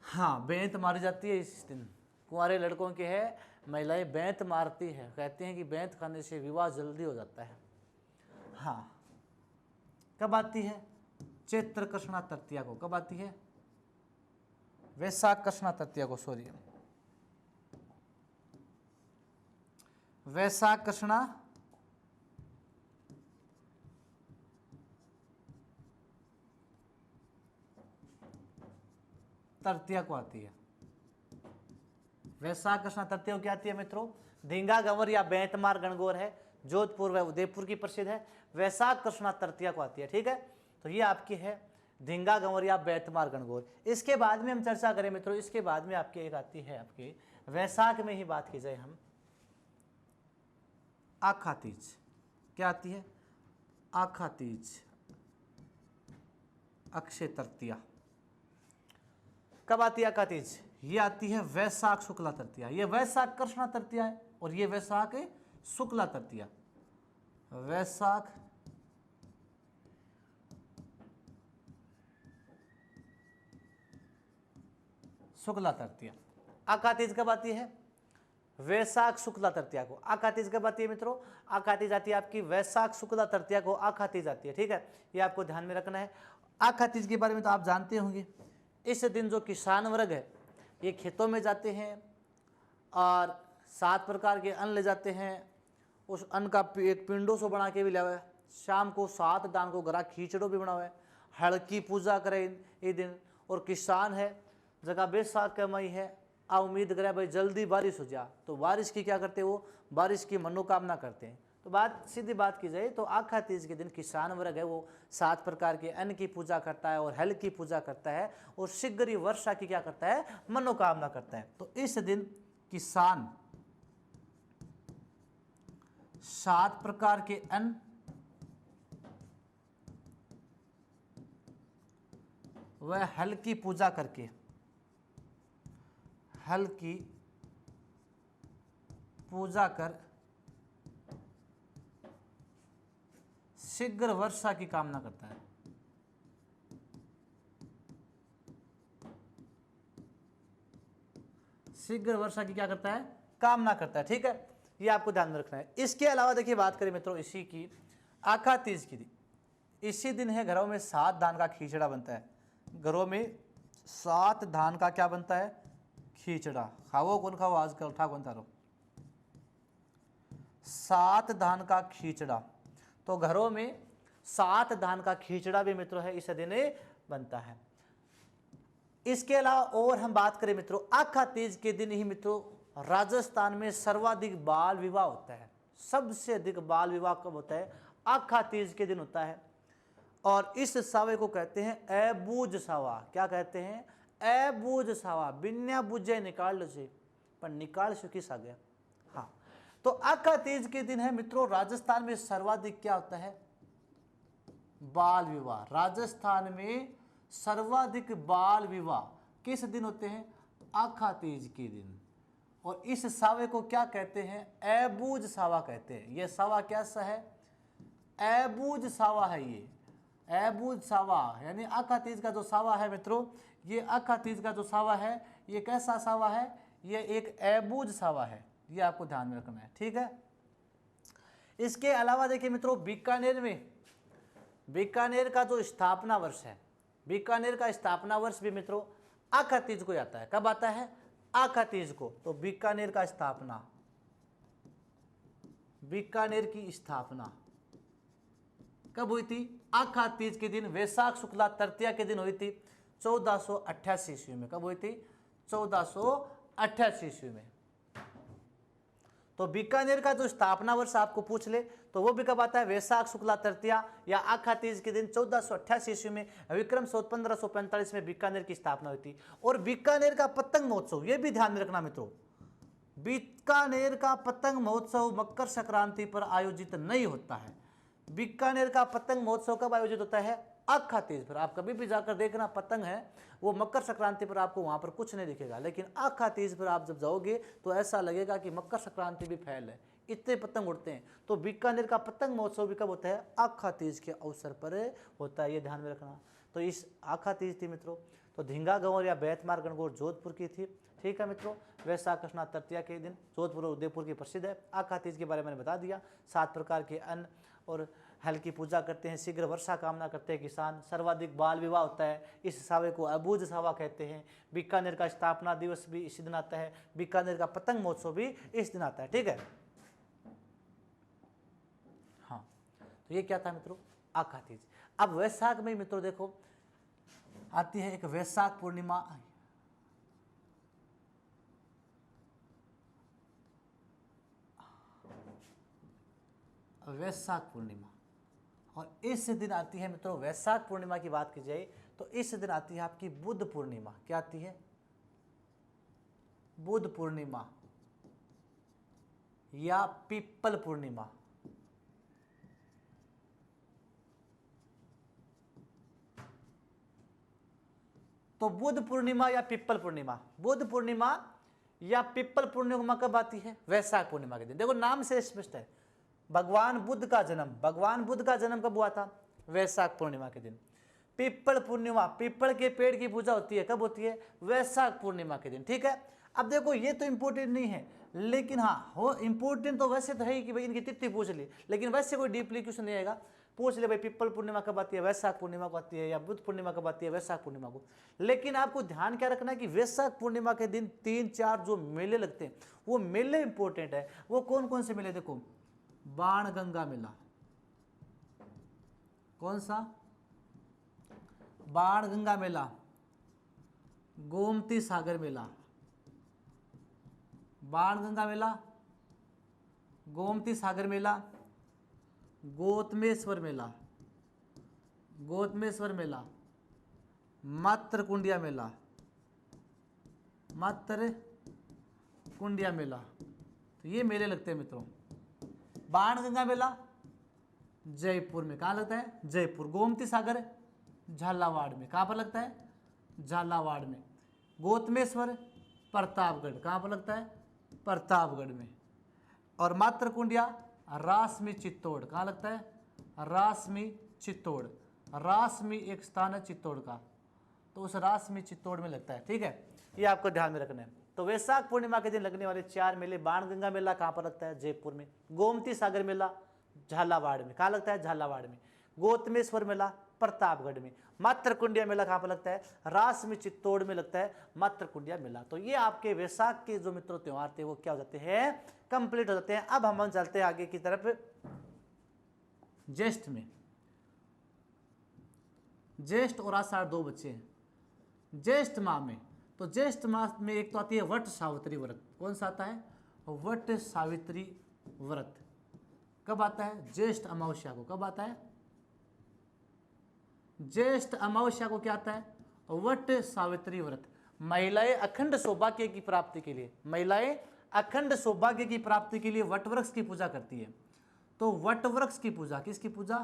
हाँ, बेंत मारी जाती है इस दिन। कुंवारे लड़कों के है, महिलाएं बेंत मारती है। कहते हैं कि बेंत खाने से विवाह जल्दी हो जाता है। हाँ, कब आती है? चैत्र कृष्णा तृतीया को। कब आती है? वैशाख कृष्णा तृतीया को, सॉरी, वैशाख कृष्णा तृतीया को आती है। वैशाख कृष्णा तृतीया क्या आती है मित्रों? धींगा गंवर या बेंतमार गणगौर है, जोधपुर व उदयपुर की प्रसिद्ध है, वैशाख कृष्णा तृतीया को आती है। ठीक है, तो ये आपकी है धींगा गंवर या बेंतमार गणगौर। इसके बाद में हम चर्चा करें मित्रों, इसके बाद में आपकी एक आती है आपकी वैशाख में ही बात की जाए हम, आखा तीज। क्या आती है? आखा तीज, अक्षय तृतीया। कब आती है आखा तीज? ये आती है वैशाख शुक्ला तृतीया। ये वैशाख कृष्णा तृतीया है और ये वैशाख शुक्ला तृतीया। वैशाख शुक्ला तृतीया। आखा तीज कब आती है? वैशाख शुक्ला तृतीया को। आखा तीज कब आती है मित्रों? आखा तीज आती है आपकी वैशाख शुक्ला तृतीया को, आखा तीज आती है। ठीक है, ये आपको ध्यान में रखना है। आखा तीज के बारे में तो आप जानते होंगे। इस दिन जो किसान वर्ग है ये खेतों में जाते हैं और 7 प्रकार के अन्न ले जाते हैं। उस अन्न का एक पिंडों से बना के भी लावे। शाम को 7 दान को गरा खींचड़ो भी बनावे। हड़ की पूजा करे ये दिन। और किसान है जगह बैसाख का मई है, आ उम्मीद करे भाई जल्दी बारिश हो जा, तो बारिश की क्या करते वो बारिश की मनोकामना करते हैं। तो बात सीधी बात की जाए तो आखा तीज के दिन किसान वर्ग है वो 7 प्रकार के अन्न की पूजा करता है और हल की पूजा करता है और शीघ्र वर्षा की क्या करता है? मनोकामना करता है। तो इस दिन किसान 7 प्रकार के अन्न वह हल की पूजा करके, हल की पूजा कर शीघ्र वर्षा की कामना करता है। शीघ्र वर्षा की क्या करता है? कामना करता है। ठीक है, ये आपको ध्यान में रखना है। इसके अलावा देखिए बात करें मित्रों इसी की आखा तीज की, इसी दिन है घरों में 7 धान का खींचड़ा बनता है। घरों में 7 धान का क्या बनता है? खींचड़ा। खाओ कौन खाओ आजकल, उठा कौन तारो 7 धान का खींचड़ा। तो घरों में 7 धान का खींचड़ा भी मित्रों है इस दिन बनता है। इसके अलावा और हम बात करें मित्रों, आखा तीज के दिन ही मित्रों राजस्थान में सर्वाधिक बाल विवाह होता है। सबसे अधिक बाल विवाह कब होता है? आखा तीज के दिन होता है। और इस सावे को कहते हैं अबूझ सावा। क्या कहते हैं? अबूझ सावा। बिना बुझे निकाल लो से, पर निकाल सो किस आ गया। हाँ, तो आखा तीज के दिन है मित्रों राजस्थान में सर्वाधिक क्या होता है? बाल विवाह। राजस्थान में सर्वाधिक बाल विवाह किस दिन होते हैं? आखा तीज के दिन। और इस सावे को क्या कहते हैं? अबूझ सावा कहते हैं। यह सावा क्या सा है? अबूझ सावा है। ये अबूझ सावा यानी आखा तीज का जो सावा है मित्रों, ये आखा तीज का जो सावा है ये कैसा सावा है? ये एक अबूझ सावा है। ये आपको ध्यान में रखना है। ठीक है, इसके अलावा देखिए मित्रों बीकानेर में, बीकानेर का जो स्थापना वर्ष है, बीकानेर का स्थापना वर्ष भी मित्रों आखा तीज को आता है। कब आता है? आखा तीज को। तो बीकानेर का स्थापना, बीकानेर की स्थापना कब हुई थी? आखा तीज के दिन, वैशाख शुक्ला तृतीया के दिन हुई थी 1488 ईस्वी में। कब हुई थी? 1488 ईस्वी में। तो बीकानेर का जो स्थापना वर्ष आपको पूछ ले तो वो भी कब आता है? वैशाख शुक्ला तृतीया या आखा तीज के दिन 1488 ईस्वी में विक्रम संवत 1545 में बीकानेर की स्थापना हुई थी। और बीकानेर का पतंग महोत्सव, ये भी ध्यान में रखना मित्रों, बीकानेर का पतंग महोत्सव मकर संक्रांति पर आयोजित नहीं होता है। बीकानेर का पतंग महोत्सव कब आयोजित होता है? आखा तीज पर। आप कभी भी जाकर देखना पतंग है वो मकर संक्रांति पर आपको वहां पर कुछ नहीं दिखेगा, लेकिन आखा तीज पर आप जब जाओगे तो ऐसा लगेगा कि मकर संक्रांति भी फैल है, इतने पतंग उड़ते हैं। तो बीकानेर का पतंग महोत्सव भी कब होता है? आखा तीज के अवसर पर होता है। ये ध्यान में रखना। तो इस आखा तीज थी मित्रों, तो धींगा गंवर या बेंतमार गणगौर जोधपुर की थी। ठीक है मित्रों, वैशाख कृष्णा तृतीया के दिन जोधपुर और उदयपुर की प्रसिद्ध है। आखा तीज के बारे में मैंने बता दिया। 7 प्रकार के अन्न और हल की पूजा करते हैं, शीघ्र वर्षा कामना करते हैं किसान। सर्वाधिक बाल विवाह होता है, इस सावे को अबूझ सावा कहते हैं। बीकानेर का स्थापना दिवस भी इसी दिन आता है। बीकानेर का पतंग महोत्सव भी इस दिन आता है। ठीक है, हाँ, तो ये क्या था मित्रों? आखा तीज। अब वैशाख में मित्रों देखो आती है एक वैशाख पूर्णिमा वैशाख पूर्णिमा। और इस दिन आती है मित्रों, वैशाख पूर्णिमा की बात की जाए तो इस दिन आती है आपकी बुद्ध पूर्णिमा। क्या आती है? बुद्ध पूर्णिमा या पीपल पूर्णिमा। तो बुद्ध पूर्णिमा या पिपल पूर्णिमा, बुद्ध पूर्णिमा या पिपल पूर्णिमा कब आती है? वैशाख पूर्णिमा के दिन। देखो नाम से स्पष्ट है, भगवान बुद्ध का जन्म कब हुआ था? वैशाख पूर्णिमा के दिन। पिपल पूर्णिमा, पीपल के पेड़ की पूजा होती है, कब होती है? वैशाख पूर्णिमा के दिन। ठीक है, अब देखो ये तो इंपॉर्टेंट नहीं है, लेकिन हाँ हो इंपॉर्टेंट तो वैसे तो है कि भाई इनकी तिथि पूछ ली, लेकिन वैसे कोई डीपली क्वेश्चन नहीं आएगा। पूछ ले भाई पिपल पूर्णिमा कब आती है? वैशाख पूर्णिमा को आती है, या बुद्ध पूर्णिमा कब आती है? वैशाख पूर्णिमा को। लेकिन आपको ध्यान क्या रखना है कि वैशाख पूर्णिमा के दिन 3-4 जो मेले लगते हैं वो मेले इंपॉर्टेंट है। वो कौन कौन से मेले? देखो, बाण गंगा मेला। कौन सा? बाण गंगा मेला, गोमती सागर मेला, बाण गंगा मेला, गोमती सागर मेला, गौतमेश्वर मेला, गौतमेश्वर मेला, मात्र कुंडिया मेला, मात्र कुंडिया मेला। तो ये मेले लगते हैं मित्रों। बाण गंगा मेला जयपुर में, कहाँ लगता है? जयपुर। गोमती सागर झालावाड़ में, कहाँ पर लगता है? झालावाड़ में। गौतमेश्वर प्रतापगढ़, कहाँ पर लगता है? प्रतापगढ़ में। और मात्र कुंडिया रासमी चित्तौड़, कहाँ लगता है? रासमी चित्तौड़। रासमी एक स्थान है चित्तौड़ का, तो उस रासमी चित्तौड़ में लगता है। ठीक है, ये आपको ध्यान में रखना है। तो वैशाख पूर्णिमा के दिन लगने वाले 4 मेले, बाण गंगा मेला कहाँ पर लगता है? जयपुर में। गोमती सागर मेला झालावाड़ में, कहाँ लगता है? झालावाड़ में। गौतमेश्वर मेला प्रतापगढ़ में। मात्र कुंडिया मेला कहाँ पर लगता है? रासमी चित्तौड़ में लगता है मात्र कुंडिया मेला। तो ये आपके वैशाख के जो मित्रों त्योहार थे वो क्या हो जाते हैं? कंप्लीट हो जाते हैं। अब हम चलते हैं आगे की तरफ, ज्येष्ठ में। ज्येष्ठ और आषाढ़ 2 बच्चे हैं ज्येष्ठ माह में। तो ज्येष्ठ माह में एक तो आती है वट सावित्री व्रत। कौन सा आता है? वट सावित्री व्रत। कब आता है? ज्येष्ठ अमावस्या को। कब आता है? ज्येष्ठ अमावस्या को क्या आता है? वट सावित्री व्रत। महिलाएं अखंड सौभाग्य की प्राप्ति के लिए, महिलाएं अखंड सौभाग्य की प्राप्ति के लिए वट वृक्ष की पूजा करती है। तो वट वृक्ष की पूजा, किसकी पूजा?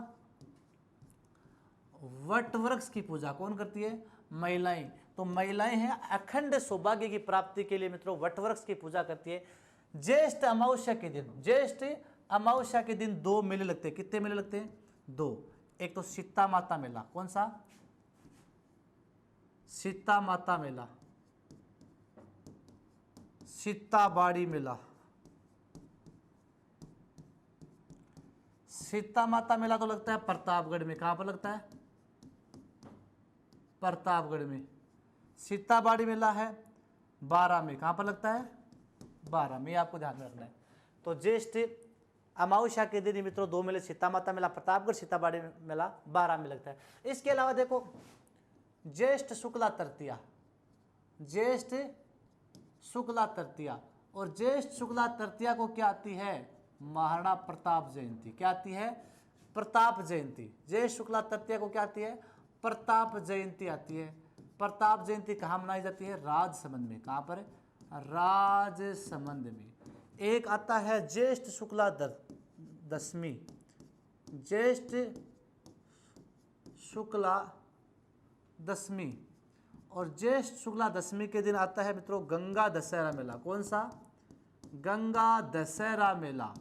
वट वृक्ष की पूजा कौन करती है? महिलाएं। तो महिलाएं हैं अखंड सौभाग्य की प्राप्ति के लिए मित्रों वट वृक्ष की पूजा करती है। ज्येष्ठ अमावस्या के दिन, ज्येष्ठ अमावस्या के दिन 2 मेले लगते हैं। कितने मेले लगते हैं? 2। एक तो सीता माता मेला। कौन सा? सीता माता मेला, सीताबाड़ी मेला। सीता माता मेला तो लगता है प्रतापगढ़ में। कहाँ पर लगता है? प्रतापगढ़ में। सीताबाड़ी मेला है 12 में। कहाँ पर लगता है? 12 में। आपको ध्यान में रखना है। तो ज्येष्ठ अमावस्या के दिन मित्रों 2 मेले, सीता माता मेला प्रतापगढ़, सीताबाड़ी मेला 12 में लगता है। इसके अलावा देखो ज्येष्ठ शुक्ला तृतीया, ज्येष्ठ शुक्ला तृतीया। और ज्येष्ठ शुक्ला तृतीया को क्या आती है? महाराणा प्रताप जयंती। क्या आती है? प्रताप जयंती। ज्येष्ठ शुक्ला तृतीया को क्या आती है? प्रताप जयंती आती है। प्रताप जयंती कहाँ मनाई जाती है? राजसमंद में। कहाँ पर? राजसमंद में। एक आता है ज्येष्ठ शुक्ला दशमी, ज्येष्ठ शुक्ला दशमी। और ज्येष्ठ शुक्ला दशमी के दिन आता है मित्रों गंगा दशहरा मेला। कौन सा? गंगा दशहरा मेला।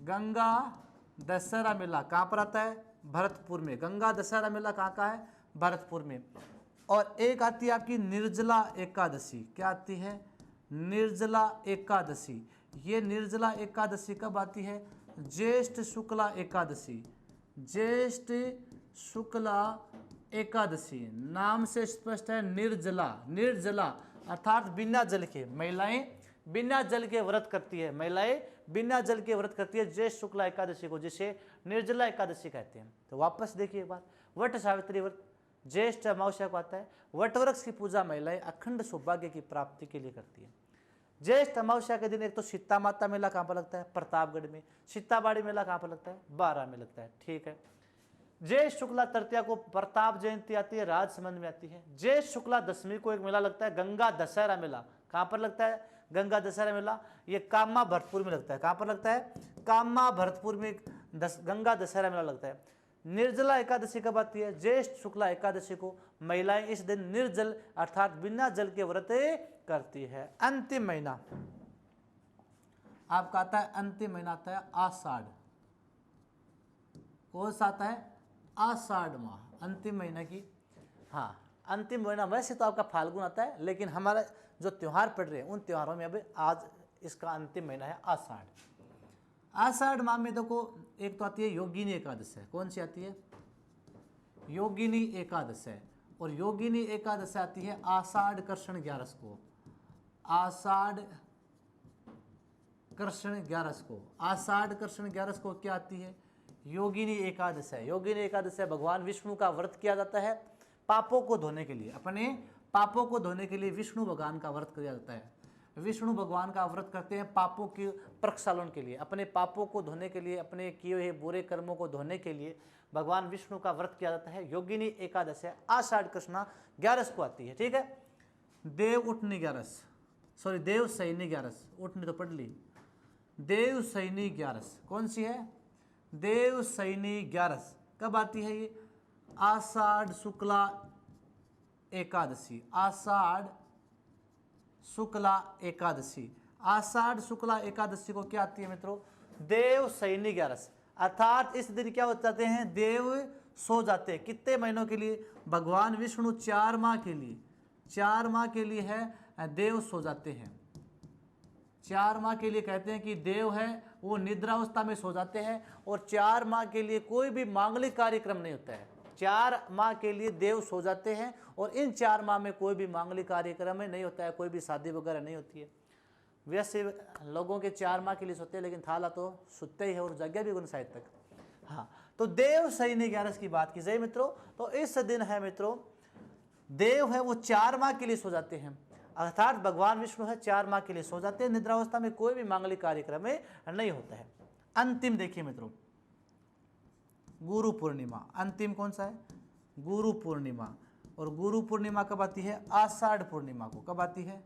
गंगा दशहरा मेला कहाँ पर आता है? भरतपुर में। गंगा दशहरा मेला कहाँ का है? भरतपुर में। और एक आती है आपकी निर्जला एकादशी। क्या आती है? निर्जला एकादशी। ये निर्जला एकादशी कब आती है? ज्येष्ठ शुक्ला एकादशी। ज्येष्ठ शुक्ला एकादशी नाम से स्पष्ट है। निर्जला, निर्जला अर्थात बिना जल के। महिलाएं बिना जल के व्रत करती है, महिलाएं बिना जल के व्रत करती है ज्येष्ठ शुक्ला एकादशी को, जिसे निर्जला एकादशी कहते हैं। तो वापस देखिए एक बार, वट सावित्री व्रत ज्येष्ठ अमावस्या को आता है। वट वृक्ष की पूजा महिलाएं अखंड सौभाग्य की प्राप्ति के लिए करती है। ज्येष्ठ अमावस्या के दिन एक तो सीता माता मेला कहाँ पर लगता है? प्रतापगढ़ में। सीताबाड़ी मेला कहाँ पर लगता है? बारा में लगता है। ठीक है। ज्येष्ठ शुक्ला तृतीया को प्रताप जयंती आती है, राजसमंद में आती है। ज्येष्ठ शुक्ला दशमी को एक मेला लगता है, गंगा दशहरा मेला। कहाँ पर लगता है? गंगा दशहरा मेला। ये कामा भरतपुर में लगता है। कहाँ पर लगता है? कामा भरतपुर में गंगा दशहरा मेला लगता है। निर्जला एकादशी कब आती है? ज्येष्ठ शुक्ला एकादशी को। महिलाएं इस दिन निर्जल अर्थात बिना जल के व्रत करती है। अंतिम महीना आपका आता है, अंतिम महीना आता है आषाढ़। कौन सा आता है? आषाढ़ माह, अंतिम महीना की। हाँ, अंतिम महीना वैसे तो आपका फाल्गुन आता है, लेकिन हमारा जो त्यौहार पड़ रहे हैं उन त्योहारों में अभी आज इसका अंतिम महीना है आषाढ़। आषाढ़ माह में देखो एक तो आती है योगिनी एकादश है। कौन सी आती है? योगिनी एकादश है। और योगिनी एकादश आती है आषाढ़ कृष्ण 11 को। आषाढ़ कृष्ण 11 को। आषाढ़ कृष्ण 11 को क्या आती है? योगिनी एकादश है। योगिनी एकादश है भगवान विष्णु का व्रत किया जाता है पापों को धोने के लिए। अपने पापों को धोने के लिए विष्णु भगवान का व्रत किया जाता है। विष्णु भगवान का व्रत करते हैं पापों के प्रक्षालन के लिए, अपने पापों को धोने के लिए, अपने किए हुए बुरे कर्मों को धोने के लिए भगवान विष्णु का व्रत किया जाता है। योगिनी एकादश है, आषाढ़ कृष्णा 11 को आती है। ठीक है। देव उठनी 11, सॉरी देव सैनी 11, उठनी तो पढ़ ली। देव सैनी 11 कौन सी है? देव सैनी 11 कब आती है? ये आषाढ़ शुक्ला एकादशी। आषाढ़ शुक्ला एकादशी। आषाढ़ शुक्ला एकादशी को क्या आती है मित्रों? देव सैनी 11, अर्थात इस दिन क्या हो जाते हैं? देव सो जाते हैं। कितने महीनों के लिए? भगवान विष्णु 4 माह के लिए, 4 माह के लिए है देव सो जाते हैं। 4 माह के लिए कहते हैं कि देव है वो निद्रावस्था में सो जाते हैं, और 4 माह के लिए कोई भी मांगलिक कार्यक्रम नहीं होता है। 4 माह के लिए देव सो जाते हैं, और इन 4 माह में कोई भी मांगलिक कार्यक्रम नहीं होता है, कोई भी शादी वगैरह नहीं होती है। वैसे लोगों के 4 माह के लिए सोते हैं, लेकिन थाला तो सुते ही है और जगह भी शायद तक। हाँ, तो देव सैनी 11 की बात की जाए मित्रों, तो इस दिन है मित्रों देव है वो 4 माह के लिए सो जाते हैं, अर्थात भगवान विष्णु है 4 माह के लिए सो जाते हैं। निद्रावस्था में कोई भी मांगलिक कार्यक्रम नहीं होता है। अंतिम देखिए मित्रों, गुरु पूर्णिमा। अंतिम कौन सा है? गुरु पूर्णिमा। और गुरु पूर्णिमा कब आती है? आषाढ़ पूर्णिमा को। कब आती है?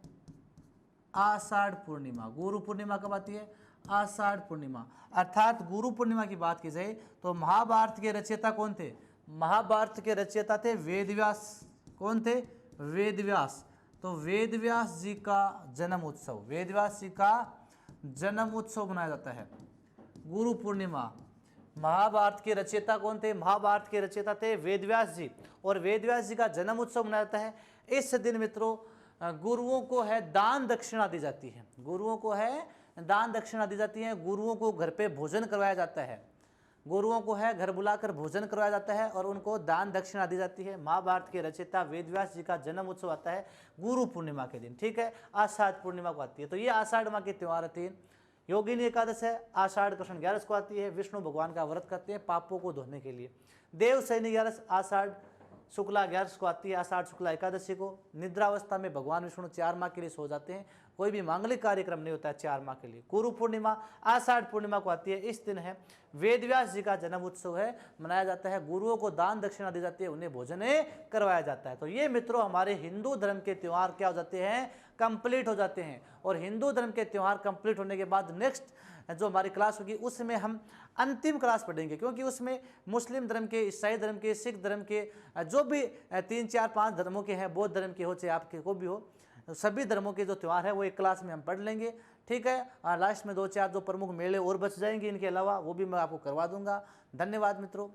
आषाढ़ पूर्णिमा। गुरु पूर्णिमा कब आती है? आषाढ़ पूर्णिमा। अर्थात गुरु पूर्णिमा की बात की जाए तो महाभारत के रचयिता कौन थे? महाभारत के रचयिता थे वेदव्यास। कौन थे? वेदव्यास। तो वेदव्यास जी का जन्म उत्सव, वेदव्यास जी का जन्म उत्सव मनाया जाता है गुरु पूर्णिमा। महाभारत के रचयिता कौन थे? महाभारत के रचयिता थे वेदव्यास जी, और वेदव्यास जी का जन्म उत्सव मनाया जाता है। इस दिन मित्रों गुरुओं को है दान दक्षिणा दी जाती है। गुरुओं को है दान दक्षिणा दी जाती है। गुरुओं को घर पे भोजन करवाया जाता है। गुरुओं को है घर बुलाकर भोजन करवाया जाता है और उनको दान दक्षिणा दी जाती है। महाभारत के रचयिता वेदव्यास जी का जन्म उत्सव आता है गुरु पूर्णिमा के दिन। ठीक है, आषाढ़ पूर्णिमा को आती है। तो ये आषाढ़ माह के त्यौहार 3। योगिनी एकादश है, आषाढ़ कृष्ण 11 को आती है। विष्णु भगवान का व्रत करते हैं पापों को धोने के लिए। देव सैनी 11 आषाढ़ शुक्ला 11 को आती है, आषाढ़ शुक्ला एकादशी को। निद्रावस्था में भगवान विष्णु 4 माह के लिए सो जाते हैं, कोई भी मांगलिक कार्यक्रम नहीं होता है 4 माह के लिए। गुरु पूर्णिमा आषाढ़ पूर्णिमा को आती है। इस दिन है वेदव्यास जी का जन्म उत्सव है, मनाया जाता है। गुरुओं को दान दक्षिणा दी जाती है, उन्हें भोजन करवाया जाता है। तो ये मित्रों हमारे हिंदू धर्म के त्यौहार क्या हो जाते हैं? कंप्लीट हो जाते हैं। और हिंदू धर्म के त्यौहार कंप्लीट होने के बाद नेक्स्ट जो हमारी क्लास होगी उसमें हम अंतिम क्लास पढ़ेंगे, क्योंकि उसमें मुस्लिम धर्म के, ईसाई धर्म के, सिख धर्म के, जो भी 3, 4, 5 धर्मों के हैं, बौद्ध धर्म के हो चाहे आपके को भी हो, सभी धर्मों के जो त्यौहार है वो एक क्लास में हम पढ़ लेंगे। ठीक है, और लास्ट में 2, 4 जो प्रमुख मेले और बच जाएंगे इनके अलावा, वो भी मैं आपको करवा दूंगा। धन्यवाद मित्रों।